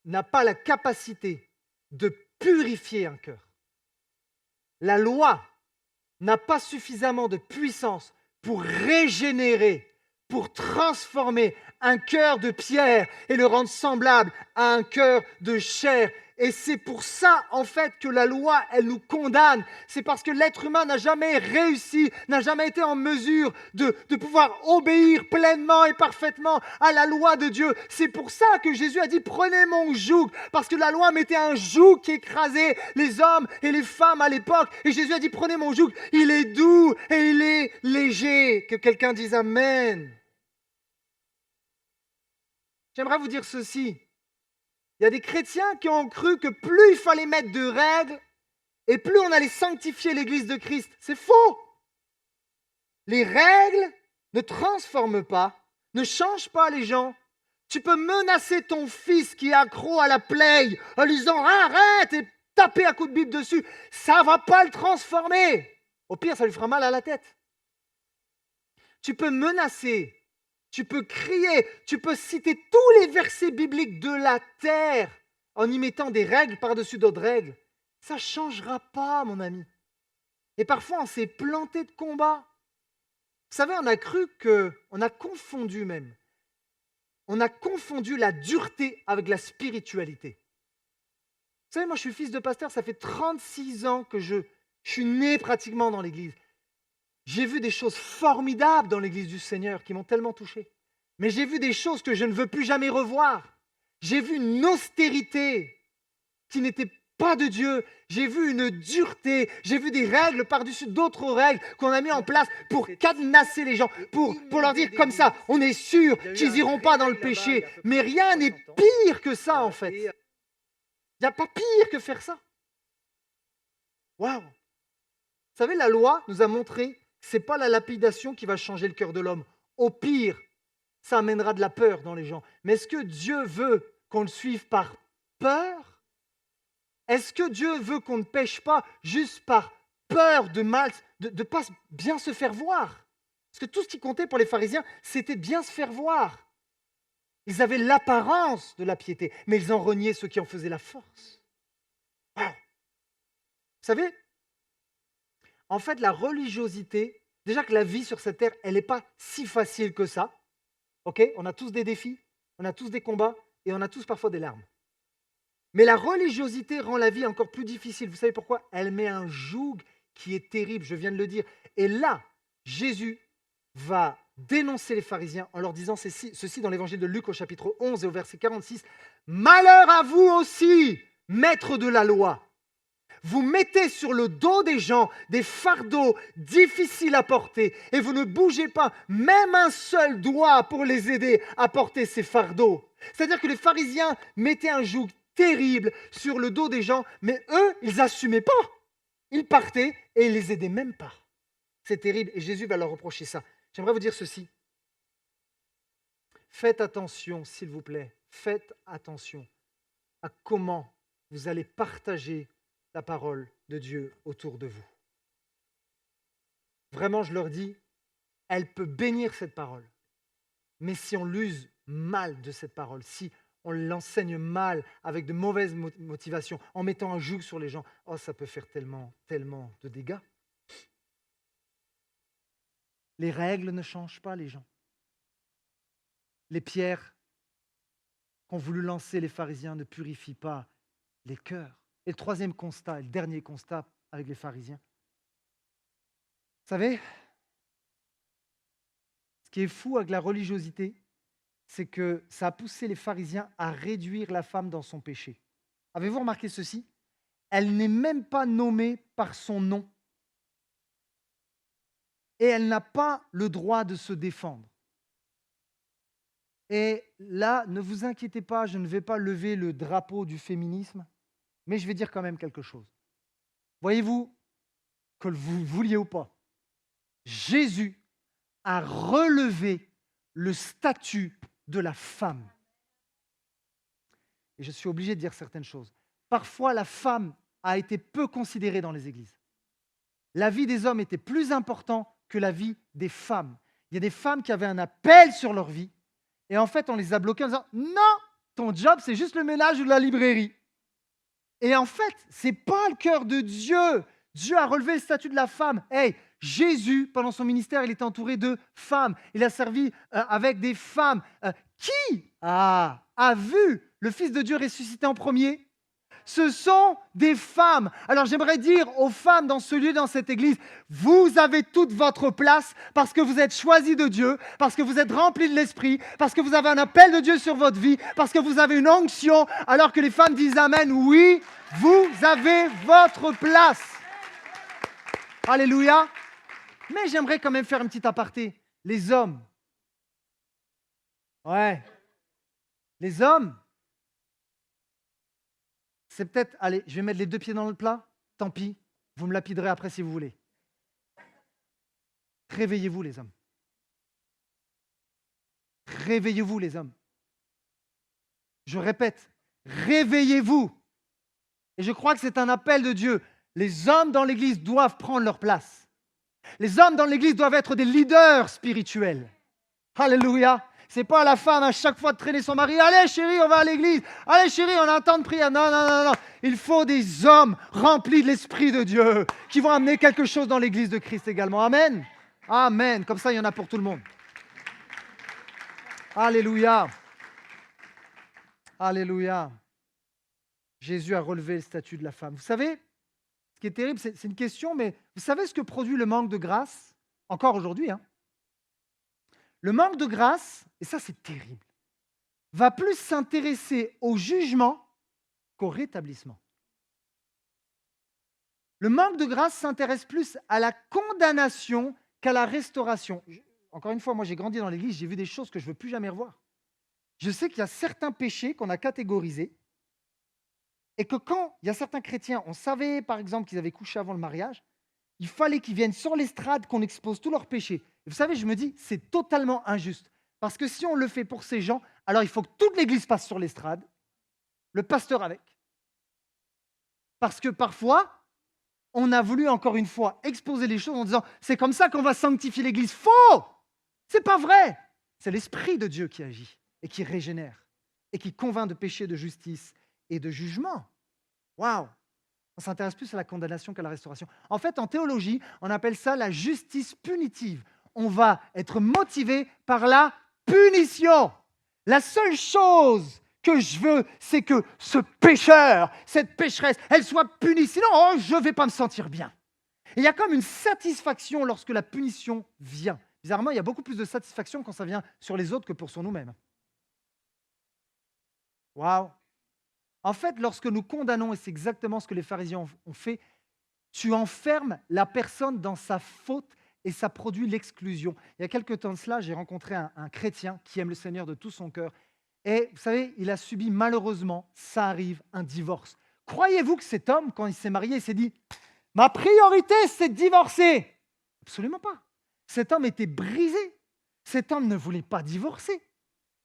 n'a pas la capacité de purifier un cœur. La loi n'a pas suffisamment de puissance pour régénérer, pour transformer un cœur de pierre et le rendre semblable à un cœur de chair. Et c'est pour ça, en fait, que la loi, elle nous condamne. C'est parce que l'être humain n'a jamais réussi, n'a jamais été en mesure de pouvoir obéir pleinement et parfaitement à la loi de Dieu. C'est pour ça que Jésus a dit, prenez mon joug, parce que la loi mettait un joug qui écrasait les hommes et les femmes à l'époque. Et Jésus a dit, prenez mon joug, il est doux et il est léger. Que quelqu'un dise Amen. J'aimerais vous dire ceci. Il y a des chrétiens qui ont cru que plus il fallait mettre de règles et plus on allait sanctifier l'Église de Christ. C'est faux. Les règles ne transforment pas, ne changent pas les gens. Tu peux menacer ton fils qui est accro à la play en lui disant « Arrête !» et taper un coup de Bible dessus. Ça ne va pas le transformer. Au pire, ça lui fera mal à la tête. Tu peux menacer. Tu peux crier, tu peux citer tous les versets bibliques de la terre en y mettant des règles par-dessus d'autres règles. Ça ne changera pas, mon ami. Et parfois, on s'est planté de combat. Vous savez, on a confondu même. On a confondu la dureté avec la spiritualité. Vous savez, moi, je suis fils de pasteur, ça fait 36 ans que je suis né pratiquement dans l'église. J'ai vu des choses formidables dans l'Église du Seigneur qui m'ont tellement touché. Mais j'ai vu des choses que je ne veux plus jamais revoir. J'ai vu une austérité qui n'était pas de Dieu. J'ai vu une dureté. J'ai vu des règles par-dessus d'autres règles qu'on a mis en place pour cadenasser les gens, pour leur dire comme ça, on est sûr qu'ils n'iront pas dans le péché. Mais rien n'est pire que ça, en fait. Il n'y a pas pire que faire ça. Waouh! Vous savez, la loi nous a montré ce n'est pas la lapidation qui va changer le cœur de l'homme. Au pire, ça amènera de la peur dans les gens. Mais est-ce que Dieu veut qu'on le suive par peur? Est-ce que Dieu veut qu'on ne pêche pas juste par peur de mal, de ne pas bien se faire voir? Parce que tout ce qui comptait pour les pharisiens, c'était de bien se faire voir. Ils avaient l'apparence de la piété, mais ils en reniaient ceux qui en faisaient la force. Wow. Vous savez, en fait, la religiosité, déjà que la vie sur cette terre, elle n'est pas si facile que ça. Ok, on a tous des défis, on a tous des combats et on a tous parfois des larmes. Mais la religiosité rend la vie encore plus difficile. Vous savez pourquoi? Elle met un joug qui est terrible, je viens de le dire. Et là, Jésus va dénoncer les pharisiens en leur disant ceci dans l'évangile de Luc au chapitre 11 et au verset 46. « Malheur à vous aussi, maîtres de la loi ! Vous mettez sur le dos des gens des fardeaux difficiles à porter et vous ne bougez pas même un seul doigt pour les aider à porter ces fardeaux. » C'est-à-dire que les pharisiens mettaient un joug terrible sur le dos des gens, mais eux, ils n'assumaient pas. Ils partaient et ils ne les aidaient même pas. C'est terrible et Jésus va leur reprocher ça. J'aimerais vous dire ceci. Faites attention, s'il vous plaît, faites attention à comment vous allez partager la parole de Dieu autour de vous. Vraiment, je leur dis, elle peut bénir cette parole. Mais si on l'use mal de cette parole, si on l'enseigne mal, avec de mauvaises motivations, en mettant un joug sur les gens, oh, ça peut faire tellement, tellement de dégâts. Les règles ne changent pas les gens. Les pierres qu'ont voulu lancer les pharisiens ne purifient pas les cœurs. Et le troisième constat, et le dernier constat avec les pharisiens. Vous savez, ce qui est fou avec la religiosité, c'est que ça a poussé les pharisiens à réduire la femme dans son péché. Avez-vous remarqué ceci? elle n'est même pas nommée par son nom. Et elle n'a pas le droit de se défendre. Et là, ne vous inquiétez pas, je ne vais pas lever le drapeau du féminisme, mais je vais dire quand même quelque chose. Voyez-vous, que vous vouliez ou pas, Jésus a relevé le statut de la femme. Et je suis obligé de dire certaines choses. Parfois, la femme a été peu considérée dans les églises. La vie des hommes était plus importante que la vie des femmes. Il y a des femmes qui avaient un appel sur leur vie, et en fait, on les a bloquées en disant « Non, ton job, c'est juste le ménage ou la librairie. » Et en fait, ce n'est pas le cœur de Dieu. Dieu a relevé le statut de la femme. Hey, Jésus, pendant son ministère, il était entouré de femmes. Il a servi avec des femmes. Qui a vu le Fils de Dieu ressuscité en premier? Ce sont des femmes. Alors j'aimerais dire aux femmes dans ce lieu, dans cette église, vous avez toute votre place parce que vous êtes choisis de Dieu, parce que vous êtes remplis de l'Esprit, parce que vous avez un appel de Dieu sur votre vie, parce que vous avez une onction, alors que les femmes disent Amen, oui, vous avez votre place. Alléluia. Mais j'aimerais quand même faire une petite aparté. Les hommes. Ouais. Les hommes. C'est peut-être, allez, je vais mettre les 2 pieds dans le plat, tant pis, vous me lapiderez après si vous voulez. Réveillez-vous les hommes. Réveillez-vous les hommes. Je répète, réveillez-vous. Et je crois que c'est un appel de Dieu. Les hommes dans l'Église doivent prendre leur place. Les hommes dans l'Église doivent être des leaders spirituels. Alléluia. C'est pas à la femme à chaque fois de traîner son mari. Allez chérie, on va à l'église. Allez chérie, on a un temps de prière. Non, non, non, non. Il faut des hommes remplis de l'Esprit de Dieu qui vont amener quelque chose dans l'église de Christ également. Amen. Amen. Comme ça, il y en a pour tout le monde. Alléluia. Alléluia. Jésus a relevé le statut de la femme. Vous savez, ce qui est terrible, c'est une question, mais vous savez ce que produit le manque de grâce? Encore aujourd'hui, hein? Le manque de grâce, et ça c'est terrible, va plus s'intéresser au jugement qu'au rétablissement. Le manque de grâce s'intéresse plus à la condamnation qu'à la restauration. Encore une fois, moi j'ai grandi dans l'église, j'ai vu des choses que je ne veux plus jamais revoir. Je sais qu'il y a certains péchés qu'on a catégorisés et que quand il y a certains chrétiens, on savait par exemple qu'ils avaient couché avant le mariage, il fallait qu'ils viennent sur l'estrade, qu'on expose tous leurs péchés. Et vous savez, je me dis, c'est totalement injuste. Parce que si on le fait pour ces gens, alors il faut que toute l'église passe sur l'estrade, le pasteur avec. Parce que parfois, on a voulu encore une fois exposer les choses en disant, c'est comme ça qu'on va sanctifier l'église. Faux! C'est pas vrai! C'est l'Esprit de Dieu qui agit et qui régénère et qui convainc de péché, de justice et de jugement. Waouh! On s'intéresse plus à la condamnation qu'à la restauration. En fait, en théologie, on appelle ça la justice punitive. On va être motivé par la punition. La seule chose que je veux, c'est que ce pécheur, cette pécheresse, elle soit punie. Sinon, je ne vais pas me sentir bien. Et il y a comme une satisfaction lorsque la punition vient. Bizarrement, il y a beaucoup plus de satisfaction quand ça vient sur les autres que pour sur nous-mêmes. Waouh! En fait, lorsque nous condamnons, et c'est exactement ce que les pharisiens ont fait, tu enfermes la personne dans sa faute et ça produit l'exclusion. Il y a quelques temps de cela, j'ai rencontré un chrétien qui aime le Seigneur de tout son cœur. Et vous savez, il a subi malheureusement, ça arrive, un divorce. Croyez-vous que cet homme, quand il s'est marié, il s'est dit « Ma priorité, c'est de divorcer » ? Absolument pas. Cet homme était brisé. Cet homme ne voulait pas divorcer.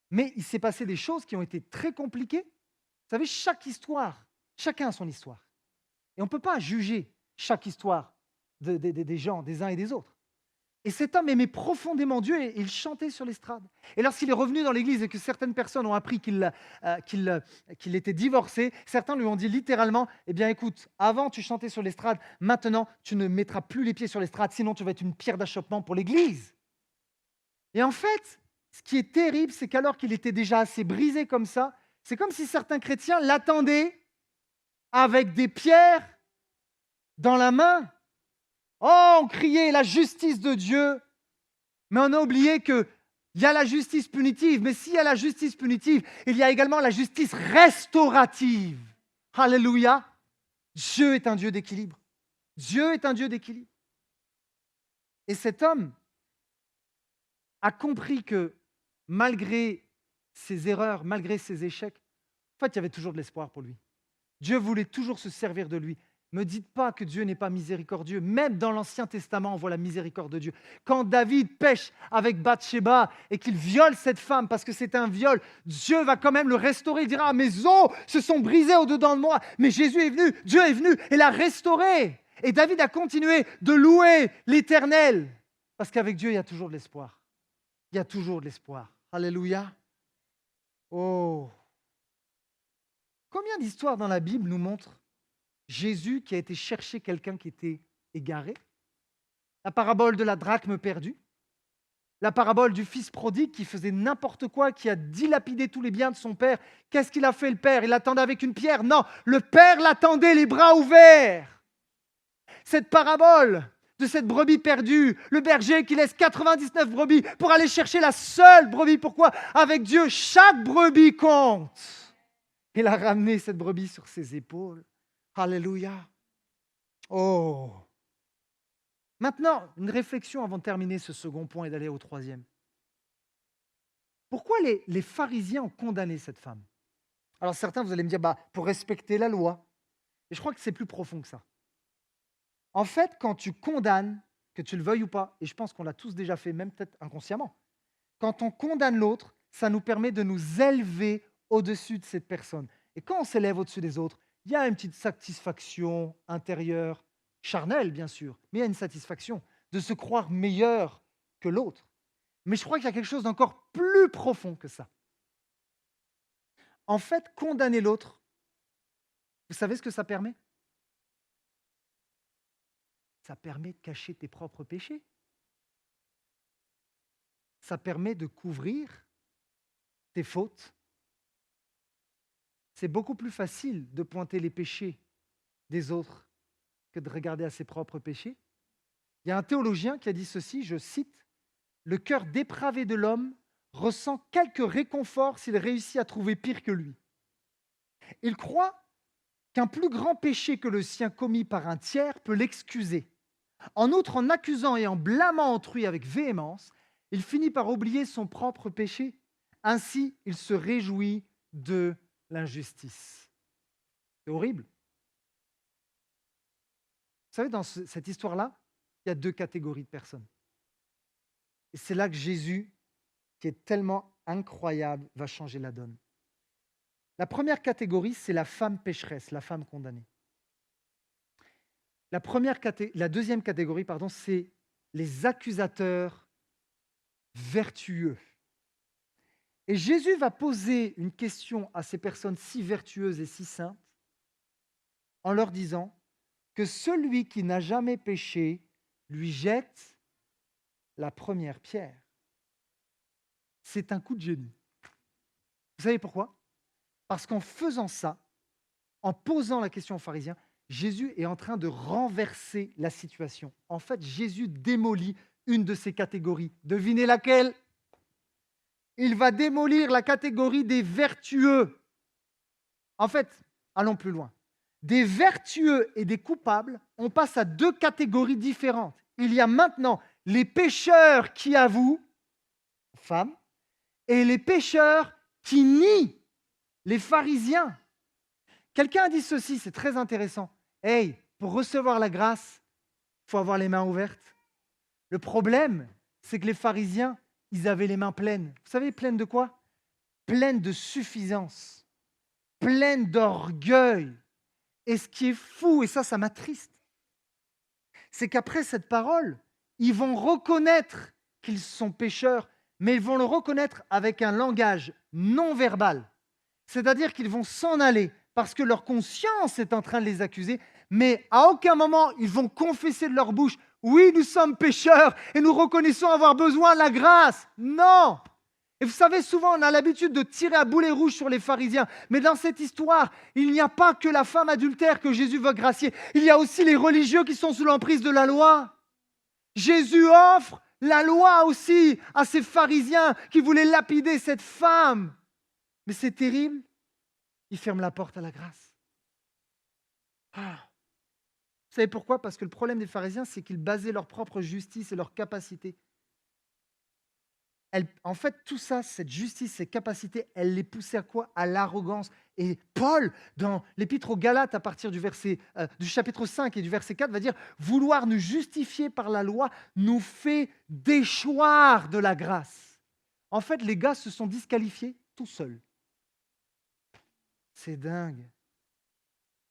Mais il s'est passé des choses qui ont été très compliquées. Vous savez, chaque histoire, chacun a son histoire. Et on ne peut pas juger chaque histoire des gens, des uns et des autres. Et cet homme aimait profondément Dieu et il chantait sur l'estrade. Et lorsqu'il est revenu dans l'église et que certaines personnes ont appris qu'il était divorcé, certains lui ont dit littéralement, eh bien écoute, avant tu chantais sur l'estrade, maintenant tu ne mettras plus les pieds sur l'estrade, sinon tu vas être une pierre d'achoppement pour l'église. Et en fait, ce qui est terrible, c'est qu'alors qu'il était déjà assez brisé comme ça, c'est comme si certains chrétiens l'attendaient avec des pierres dans la main. Oh, on criait la justice de Dieu, mais on a oublié qu'il y a la justice punitive. Mais s'il y a la justice punitive, il y a également la justice restaurative. Alléluia. Dieu est un Dieu d'équilibre. Dieu est un Dieu d'équilibre. Et cet homme a compris que malgré ses erreurs, malgré ses échecs, en fait, il y avait toujours de l'espoir pour lui. Dieu voulait toujours se servir de lui. Ne me dites pas que Dieu n'est pas miséricordieux. Même dans l'Ancien Testament, on voit la miséricorde de Dieu. Quand David pêche avec Bathsheba et qu'il viole cette femme parce que c'est un viol, Dieu va quand même le restaurer. Il dira, ah, mes os se sont brisés au-dedans de moi. Mais Jésus est venu, Dieu est venu et l'a restauré. Et David a continué de louer l'Éternel. Parce qu'avec Dieu, il y a toujours de l'espoir. Il y a toujours de l'espoir. Alléluia. Oh. Combien d'histoires dans la Bible nous montrent Jésus qui a été chercher quelqu'un qui était égaré? La parabole de la drachme perdue, la parabole du fils prodigue qui faisait n'importe quoi, qui a dilapidé tous les biens de son père. Qu'est-ce qu'il a fait le père? Il l'attendait avec une pierre? Non, le père l'attendait les bras ouverts. Cette parabole de cette brebis perdue, le berger qui laisse 99 brebis pour aller chercher la seule brebis. Pourquoi? Avec Dieu, chaque brebis compte. Il a ramené cette brebis sur ses épaules. Alléluia. Oh. Maintenant, une réflexion avant de terminer ce second point et d'aller au troisième. Pourquoi les pharisiens ont condamné cette femme? Alors certains, vous allez me dire, pour respecter la loi. Et je crois que c'est plus profond que ça. En fait, quand tu condamnes, que tu le veuilles ou pas, et je pense qu'on l'a tous déjà fait, même peut-être inconsciemment, quand on condamne l'autre, ça nous permet de nous élever au-dessus de cette personne. Et quand on s'élève au-dessus des autres, il y a une petite satisfaction intérieure, charnelle bien sûr, mais il y a une satisfaction de se croire meilleur que l'autre. Mais je crois qu'il y a quelque chose d'encore plus profond que ça. En fait, condamner l'autre, vous savez ce que ça permet? Ça permet de cacher tes propres péchés. Ça permet de couvrir tes fautes. C'est beaucoup plus facile de pointer les péchés des autres que de regarder à ses propres péchés. Il y a un théologien qui a dit ceci, je cite, « Le cœur dépravé de l'homme ressent quelque réconfort s'il réussit à trouver pire que lui. Il croit qu'un plus grand péché que le sien commis par un tiers peut l'excuser. En outre, en accusant et en blâmant autrui avec véhémence, il finit par oublier son propre péché. Ainsi, il se réjouit de l'injustice. » C'est horrible. Vous savez, dans cette histoire-là, il y a deux catégories de personnes. Et c'est là que Jésus, qui est tellement incroyable, va changer la donne. La première catégorie, c'est la femme pécheresse, la femme condamnée. La deuxième catégorie, c'est les accusateurs vertueux. Et Jésus va poser une question à ces personnes si vertueuses et si saintes en leur disant que celui qui n'a jamais péché lui jette la première pierre. C'est un coup de génie. Vous savez pourquoi? Parce qu'en faisant ça, en posant la question aux pharisiens, Jésus est en train de renverser la situation. En fait, Jésus démolit une de ces catégories. Devinez laquelle? Il va démolir la catégorie des vertueux. En fait, allons plus loin. Des vertueux et des coupables, on passe à deux catégories différentes. Il y a maintenant les pécheurs qui avouent, femmes, et les pécheurs qui nient, les pharisiens. Quelqu'un a dit ceci, c'est très intéressant. Hey, pour recevoir la grâce, il faut avoir les mains ouvertes. Le problème, c'est que les pharisiens, ils avaient les mains pleines. Vous savez, pleines de quoi? Pleines de suffisance, pleines d'orgueil. Et ce qui est fou, et ça m'attriste, c'est qu'après cette parole, ils vont reconnaître qu'ils sont pécheurs, mais ils vont le reconnaître avec un langage non verbal. C'est-à-dire qu'ils vont s'en aller parce que leur conscience est en train de les accuser, mais à aucun moment ils vont confesser de leur bouche « Oui, nous sommes pécheurs et nous reconnaissons avoir besoin de la grâce. » Non! Et vous savez, souvent on a l'habitude de tirer à boulet rouge sur les pharisiens, mais dans cette histoire, il n'y a pas que la femme adultère que Jésus veut gracier, il y a aussi les religieux qui sont sous l'emprise de la loi. Jésus offre la loi aussi à ces pharisiens qui voulaient lapider cette femme. Mais c'est terrible, il ferme la porte à la grâce. Ah. Vous savez pourquoi? Parce que le problème des pharisiens, c'est qu'ils basaient leur propre justice et leur capacité. En fait, tout ça, cette justice, ces capacités, elle les poussait à quoi? À l'arrogance. Et Paul, dans l'Épître aux Galates, à partir du chapitre 5 et du verset 4, va dire « Vouloir nous justifier par la loi nous fait déchoir de la grâce. » En fait, les gars se sont disqualifiés tout seuls. C'est dingue.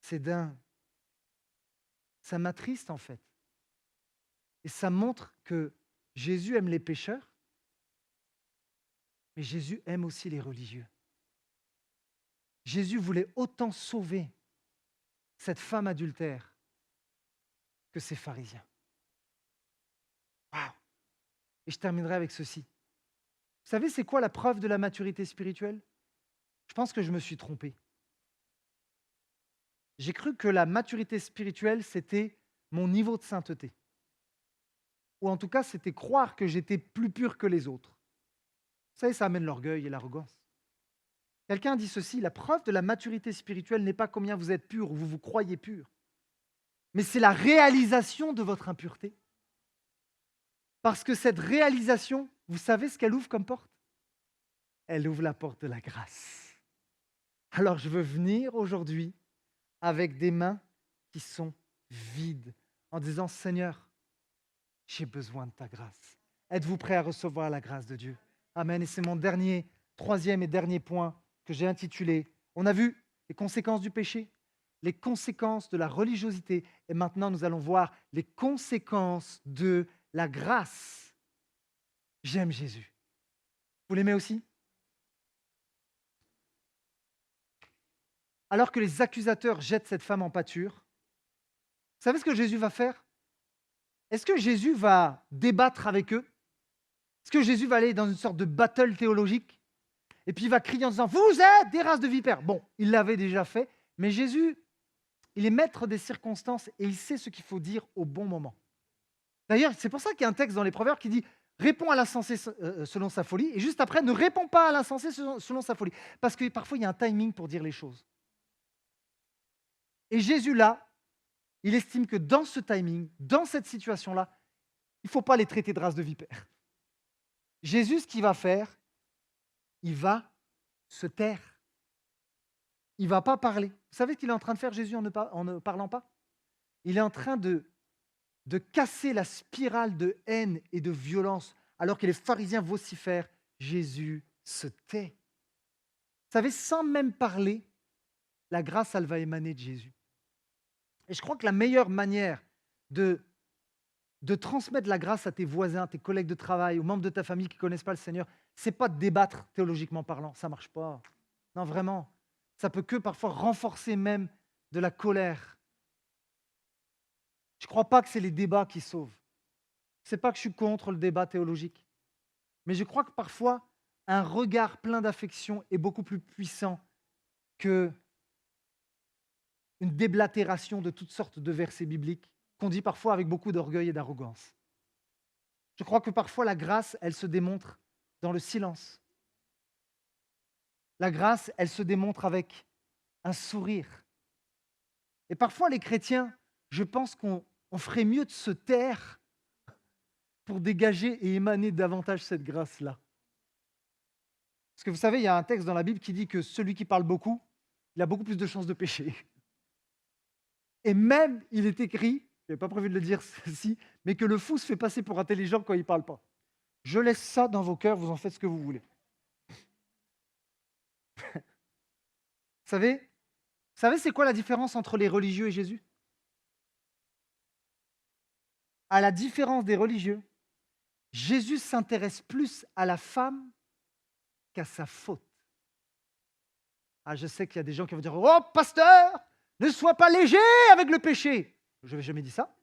C'est dingue. Ça m'attriste, en fait. Et ça montre que Jésus aime les pécheurs, mais Jésus aime aussi les religieux. Jésus voulait autant sauver cette femme adultère que ces pharisiens. Waouh! Et je terminerai avec ceci. Vous savez, c'est quoi la preuve de la maturité spirituelle? Je pense que je me suis trompé. J'ai cru que la maturité spirituelle, c'était mon niveau de sainteté. Ou en tout cas, c'était croire que j'étais plus pur que les autres. Vous savez, ça amène l'orgueil et l'arrogance. Quelqu'un dit ceci, la preuve de la maturité spirituelle n'est pas combien vous êtes pur ou vous vous croyez pur, mais c'est la réalisation de votre impureté. Parce que cette réalisation, vous savez ce qu'elle ouvre comme porte? Elle ouvre la porte de la grâce. Alors je veux venir aujourd'hui avec des mains qui sont vides, en disant, Seigneur, j'ai besoin de ta grâce. Êtes-vous prêts à recevoir la grâce de Dieu? Amen. Et c'est mon troisième et dernier point que j'ai intitulé. On a vu les conséquences du péché, les conséquences de la religiosité, et maintenant nous allons voir les conséquences de la grâce. J'aime Jésus. Vous l'aimez aussi? Alors que les accusateurs jettent cette femme en pâture, vous savez ce que Jésus va faire? Est-ce que Jésus va débattre avec eux? Est-ce que Jésus va aller dans une sorte de battle théologique? Et puis il va crier en disant « Vous êtes des races de vipères !» Bon, il l'avait déjà fait, mais Jésus, il est maître des circonstances et il sait ce qu'il faut dire au bon moment. D'ailleurs, c'est pour ça qu'il y a un texte dans les Proverbes qui dit « Réponds à l'insensé selon sa folie » et juste après « Ne réponds pas à l'insensé selon sa folie ». Parce que parfois, il y a un timing pour dire les choses. Et Jésus, là, il estime que dans ce timing, dans cette situation-là, il ne faut pas les traiter de race de vipères. Jésus, ce qu'il va faire, il va se taire. Il ne va pas parler. Vous savez ce qu'il est en train de faire, Jésus, en ne parlant pas? Il est en train de casser la spirale de haine et de violence, alors que les pharisiens vocifèrent. Jésus se tait. Vous savez, sans même parler, la grâce, elle va émaner de Jésus. Et je crois que la meilleure manière de transmettre la grâce à tes voisins, tes collègues de travail, aux membres de ta famille qui ne connaissent pas le Seigneur, ce n'est pas de débattre théologiquement parlant, ça ne marche pas. Non, vraiment, ça peut que parfois renforcer même de la colère. Je ne crois pas que c'est les débats qui sauvent. Ce n'est pas que je suis contre le débat théologique, mais je crois que parfois, un regard plein d'affection est beaucoup plus puissant que une déblatération de toutes sortes de versets bibliques qu'on dit parfois avec beaucoup d'orgueil et d'arrogance. Je crois que parfois la grâce, elle se démontre dans le silence. La grâce, elle se démontre avec un sourire. Et parfois les chrétiens, je pense qu'on ferait mieux de se taire pour dégager et émaner davantage cette grâce-là. Parce que vous savez, il y a un texte dans la Bible qui dit que celui qui parle beaucoup, il a beaucoup plus de chances de pécher. Et même, il est écrit, je n'avais pas prévu de le dire ceci, mais que le fou se fait passer pour intelligent quand il ne parle pas. Je laisse ça dans vos cœurs, vous en faites ce que vous voulez. Vous savez c'est quoi la différence entre les religieux et Jésus? À la différence des religieux, Jésus s'intéresse plus à la femme qu'à sa faute. Ah, je sais qu'il y a des gens qui vont dire « Oh, pasteur, ne sois pas léger avec le péché !» Je n'avais jamais dit ça.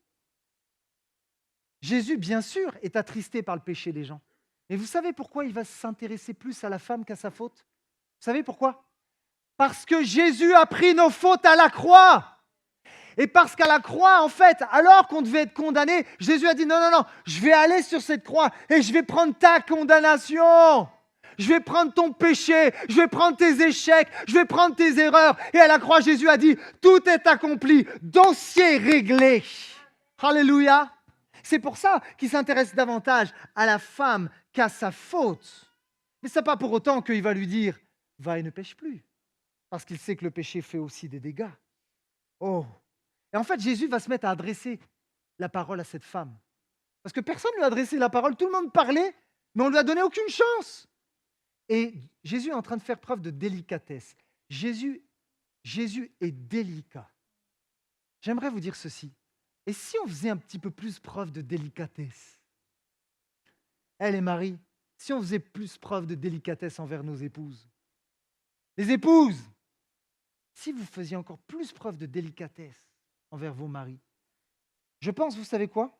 Jésus, bien sûr, est attristé par le péché des gens. Mais vous savez pourquoi il va s'intéresser plus à la femme qu'à sa faute? Vous savez pourquoi? Parce que Jésus a pris nos fautes à la croix. Et parce qu'à la croix, en fait, alors qu'on devait être condamné, Jésus a dit non, je vais aller sur cette croix et je vais prendre ta condamnation. je vais prendre ton péché, je vais prendre tes échecs, je vais prendre tes erreurs. Et à la croix, Jésus a dit, tout est accompli, dossier réglé. Alléluia. C'est pour ça qu'il s'intéresse davantage à la femme qu'à sa faute. Mais ce n'est pas pour autant qu'il va lui dire, va et ne pêche plus. Parce qu'il sait que le péché fait aussi des dégâts. Oh. Et en fait, Jésus va se mettre à adresser la parole à cette femme. Parce que personne ne lui a adressé la parole, tout le monde parlait, mais on ne lui a donné aucune chance. Et Jésus est en train de faire preuve de délicatesse. Jésus est délicat. J'aimerais vous dire ceci. Et si on faisait un petit peu plus preuve de délicatesse? Elle et Marie, si on faisait plus preuve de délicatesse envers nos épouses? Les épouses, si vous faisiez encore plus preuve de délicatesse envers vos maris, je pense, vous savez quoi?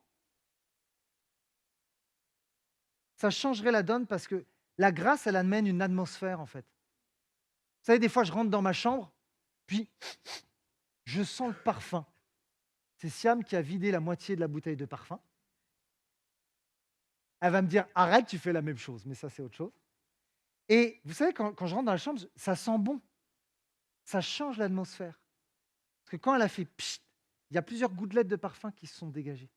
Ça changerait la donne parce que la grâce, elle amène une atmosphère en fait. Vous savez, des fois, je rentre dans ma chambre, puis je sens le parfum. C'est Siam qui a vidé la moitié de la bouteille de parfum. Elle va me dire, arrête, tu fais la même chose, mais ça, c'est autre chose. Et vous savez, quand je rentre dans la chambre, ça sent bon. Ça change l'atmosphère. Parce que quand elle a fait pchit, il y a plusieurs gouttelettes de parfum qui se sont dégagées.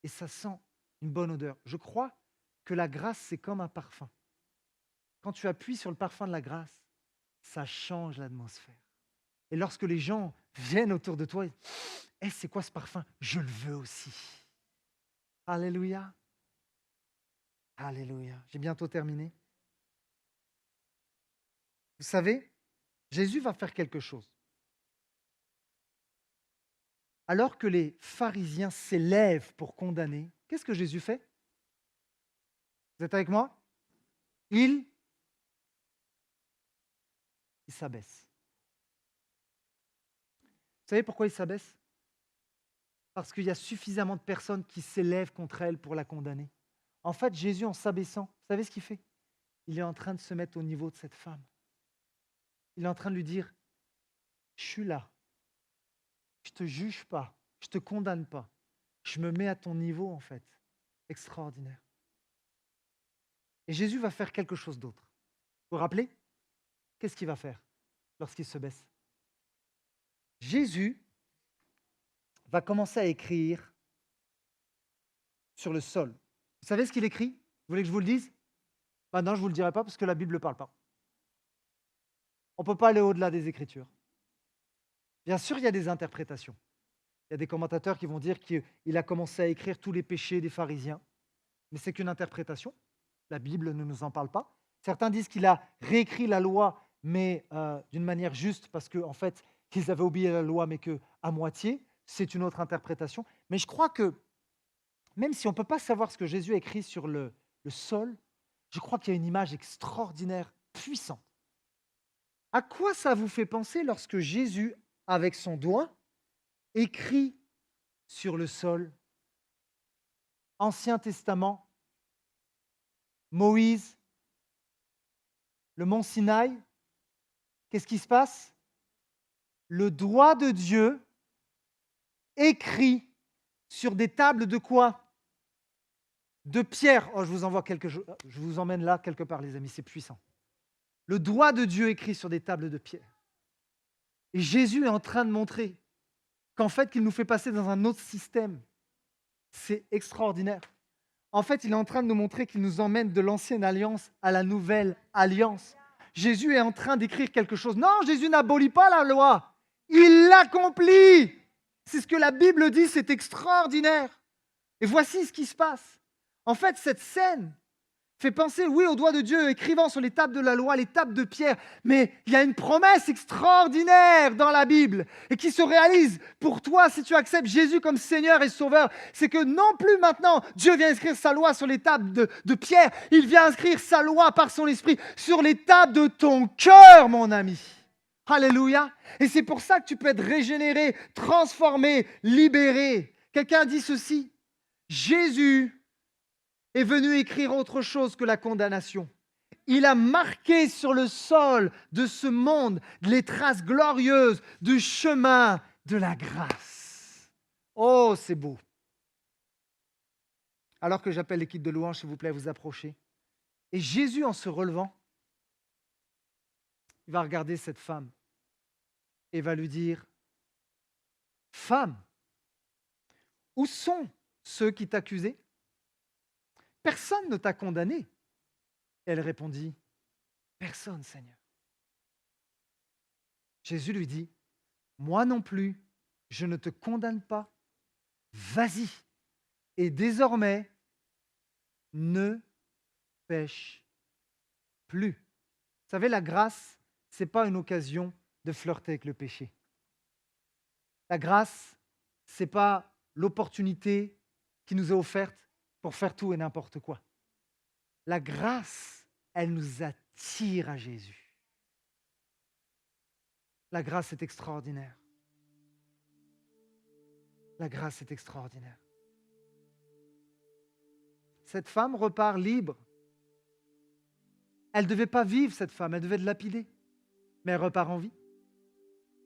Et ça sent une bonne odeur. Je crois que la grâce, c'est comme un parfum. Quand tu appuies sur le parfum de la grâce, ça change l'atmosphère. Et lorsque les gens viennent autour de toi, hey, c'est quoi ce parfum? Je le veux aussi. Alléluia. Alléluia. J'ai bientôt terminé. Vous savez, Jésus va faire quelque chose. Alors que les pharisiens s'élèvent pour condamner, qu'est-ce que Jésus fait? Vous êtes avec moi? Il s'abaisse. Vous savez pourquoi il s'abaisse? Parce qu'il y a suffisamment de personnes qui s'élèvent contre elle pour la condamner. En fait, Jésus, en s'abaissant, vous savez ce qu'il fait? Il est en train de se mettre au niveau de cette femme. Il est en train de lui dire, je suis là. Je ne te juge pas. Je ne te condamne pas. Je me mets à ton niveau, en fait. Extraordinaire. Et Jésus va faire quelque chose d'autre. Vous vous rappelez? Qu'est-ce qu'il va faire lorsqu'il se baisse? Jésus va commencer à écrire sur le sol. Vous savez ce qu'il écrit? Vous voulez que je vous le dise? Ben non, je ne vous le dirai pas parce que la Bible ne parle pas. On ne peut pas aller au-delà des Écritures. Bien sûr, il y a des interprétations. Il y a des commentateurs qui vont dire qu'il a commencé à écrire tous les péchés des pharisiens, mais c'est qu'une interprétation. La Bible ne nous en parle pas. Certains disent qu'il a réécrit la loi, mais d'une manière juste, parce qu'en fait, qu'ils avaient oublié la loi, mais qu'à moitié. C'est une autre interprétation. Mais je crois que, même si on ne peut pas savoir ce que Jésus a écrit sur le sol, je crois qu'il y a une image extraordinaire, puissante. À quoi ça vous fait penser lorsque Jésus, avec son doigt, écrit sur le sol? Ancien Testament, Moïse, le mont Sinaï, qu'est-ce qui se passe? Le doigt de Dieu écrit sur des tables de quoi? De pierre. Oh, je vous emmène là quelque part, les amis, c'est puissant. Le doigt de Dieu écrit sur des tables de pierre. Et Jésus est en train de montrer qu'en fait, qu'il nous fait passer dans un autre système. C'est extraordinaire. En fait, il est en train de nous montrer qu'il nous emmène de l'ancienne alliance à la nouvelle alliance. Jésus est en train d'écrire quelque chose. Non, Jésus n'abolit pas la loi. Il l'accomplit. C'est ce que la Bible dit, c'est extraordinaire. Et voici ce qui se passe. En fait, cette scène fait penser, oui, au doigt de Dieu écrivant sur les tables de la loi, les tables de pierre, mais il y a une promesse extraordinaire dans la Bible et qui se réalise pour toi si tu acceptes Jésus comme Seigneur et Sauveur. C'est que non plus maintenant, Dieu vient inscrire sa loi sur les tables de pierre, il vient inscrire sa loi par son esprit sur les tables de ton cœur, mon ami. Alléluia. Et c'est pour ça que tu peux être régénéré, transformé, libéré. Quelqu'un dit ceci, Jésus est venu écrire autre chose que la condamnation. Il a marqué sur le sol de ce monde les traces glorieuses du chemin de la grâce. Oh, c'est beau. Alors que j'appelle l'équipe de louange, s'il vous plaît, vous approchez. Et Jésus, en se relevant, il va regarder cette femme et va lui dire, « Femme, où sont ceux qui t'accusaient? Personne ne t'a condamné. » Elle répondit, « Personne, Seigneur. » Jésus lui dit, « Moi non plus, je ne te condamne pas. Vas-y, et désormais, ne pêche plus. » Vous savez, la grâce, ce n'est pas une occasion de flirter avec le péché. La grâce, ce n'est pas l'opportunité qui nous est offerte pour faire tout et n'importe quoi. La grâce, elle nous attire à Jésus. La grâce est extraordinaire. La grâce est extraordinaire. Cette femme repart libre. Elle ne devait pas vivre, cette femme, elle devait être lapidée. Mais elle repart en vie.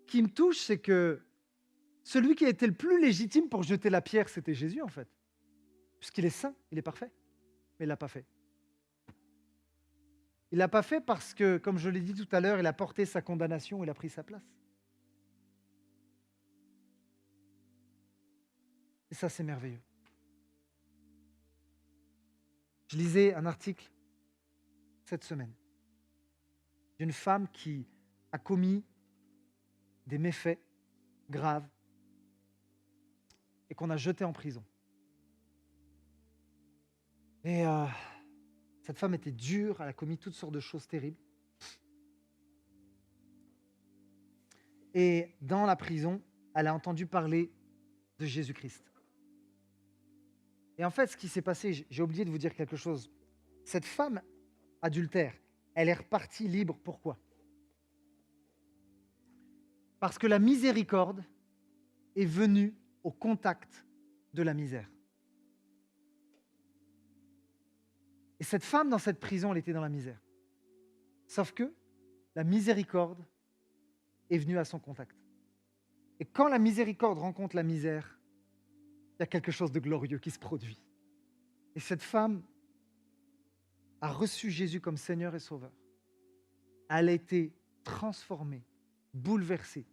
Ce qui me touche, c'est que celui qui était le plus légitime pour jeter la pierre, c'était Jésus, en fait. Puisqu'il est saint, il est parfait. Mais il ne l'a pas fait. Il ne l'a pas fait parce que, comme je l'ai dit tout à l'heure, il a porté sa condamnation, il a pris sa place. Et ça, c'est merveilleux. Je lisais un article cette semaine d'une femme qui a commis des méfaits graves et qu'on a jeté en prison. Et cette femme était dure, elle a commis toutes sortes de choses terribles. Et dans la prison, elle a entendu parler de Jésus-Christ. Et en fait, ce qui s'est passé, j'ai oublié de vous dire quelque chose. Cette femme adultère, elle est repartie libre. Pourquoi? Parce que la miséricorde est venue au contact de la misère. Et cette femme, dans cette prison, elle était dans la misère. Sauf que la miséricorde est venue à son contact. Et quand la miséricorde rencontre la misère, il y a quelque chose de glorieux qui se produit. Et cette femme a reçu Jésus comme Seigneur et Sauveur. Elle a été transformée, bouleversée.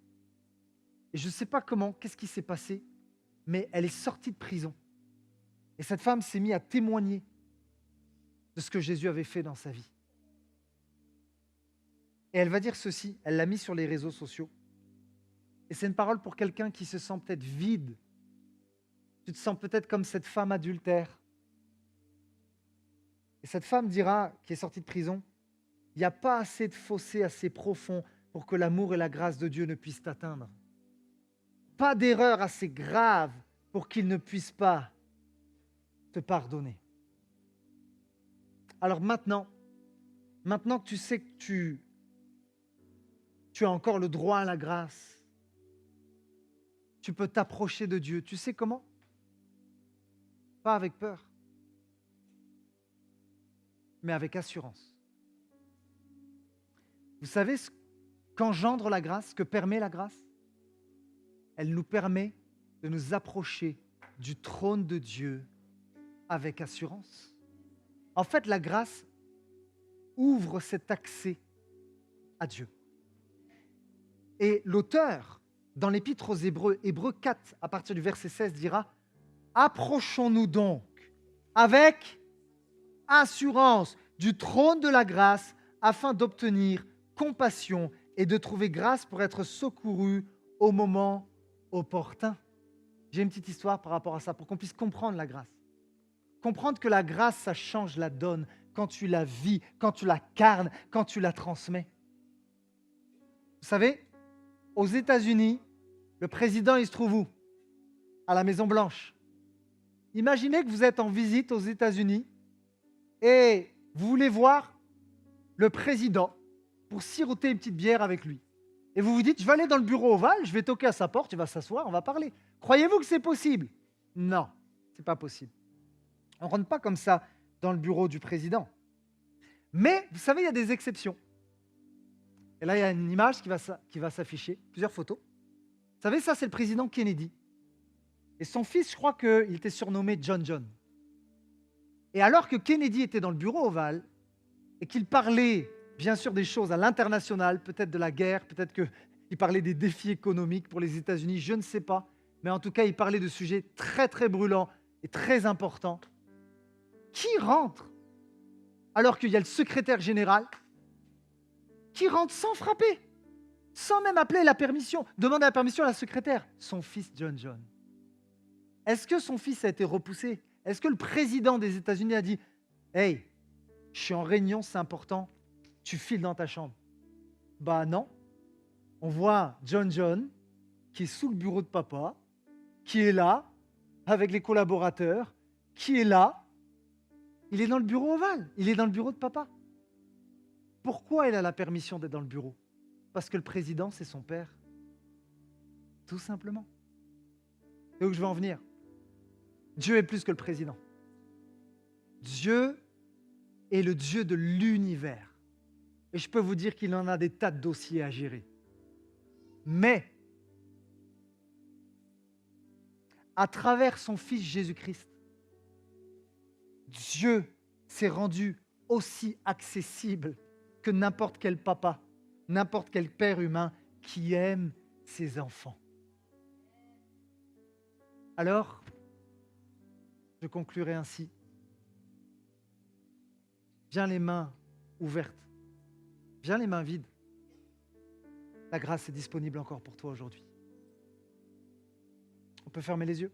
Et je ne sais pas comment, qu'est-ce qui s'est passé, mais elle est sortie de prison. Et cette femme s'est mise à témoigner de ce que Jésus avait fait dans sa vie. Et elle va dire ceci, elle l'a mis sur les réseaux sociaux. Et c'est une parole pour quelqu'un qui se sent peut-être vide. Tu te sens peut-être comme cette femme adultère. Et cette femme dira, qui est sortie de prison, il n'y a pas assez de fossé assez profond pour que l'amour et la grâce de Dieu ne puissent t'atteindre. Pas d'erreur assez grave pour qu'il ne puisse pas te pardonner. Alors maintenant que tu sais que tu as encore le droit à la grâce, tu peux t'approcher de Dieu. Tu sais comment? Pas avec peur, mais avec assurance. Vous savez ce qu'engendre la grâce, ce que permet la grâce? Elle nous permet de nous approcher du trône de Dieu avec assurance. En fait, la grâce ouvre cet accès à Dieu. Et l'auteur, dans l'Épître aux Hébreux, Hébreux 4, à partir du verset 16, dira « Approchons-nous donc avec assurance du trône de la grâce afin d'obtenir compassion et de trouver grâce pour être secourus au moment opportun. » J'ai une petite histoire par rapport à ça pour qu'on puisse comprendre la grâce. Comprendre que la grâce, ça change la donne quand tu la vis, quand tu la carnes, quand tu la transmets. Vous savez, aux États-Unis, le président, il se trouve où? À la Maison-Blanche. Imaginez que vous êtes en visite aux États-Unis et vous voulez voir le président pour siroter une petite bière avec lui. Et vous vous dites, je vais aller dans le bureau ovale, je vais toquer à sa porte, il va s'asseoir, on va parler. Croyez-vous que c'est possible? Non, ce n'est pas possible. On ne rentre pas comme ça dans le bureau du président. Mais, vous savez, il y a des exceptions. Et là, il y a une image qui va s'afficher, plusieurs photos. Vous savez, ça, c'est le président Kennedy. Et son fils, je crois qu'il était surnommé John John. Et alors que Kennedy était dans le bureau ovale, et qu'il parlait bien sûr des choses à l'international, peut-être de la guerre, peut-être qu'il parlait des défis économiques pour les États-Unis, je ne sais pas. Mais en tout cas, il parlait de sujets très, très brûlants et très importants. Qui rentre alors qu'il y a le secrétaire général qui rentre sans frapper, sans même appeler la permission, demander la permission à la secrétaire, son fils John. Est-ce que son fils a été repoussé? Est-ce que le président des États-Unis a dit « Hey, je suis en réunion, c'est important, tu files dans ta chambre ». Bah non. On voit John qui est sous le bureau de papa, qui est là, avec les collaborateurs, qui est là. Il est dans le bureau ovale, il est dans le bureau de papa. Pourquoi il a la permission d'être dans le bureau? Parce que le président, c'est son père. Tout simplement. Et où je veux en venir? Dieu est plus que le président. Dieu est le Dieu de l'univers. Et je peux vous dire qu'il en a des tas de dossiers à gérer. Mais, à travers son Fils Jésus-Christ, Dieu s'est rendu aussi accessible que n'importe quel papa, n'importe quel père humain qui aime ses enfants. Alors, je conclurai ainsi. Viens les mains ouvertes, viens les mains vides. La grâce est disponible encore pour toi aujourd'hui. On peut fermer les yeux?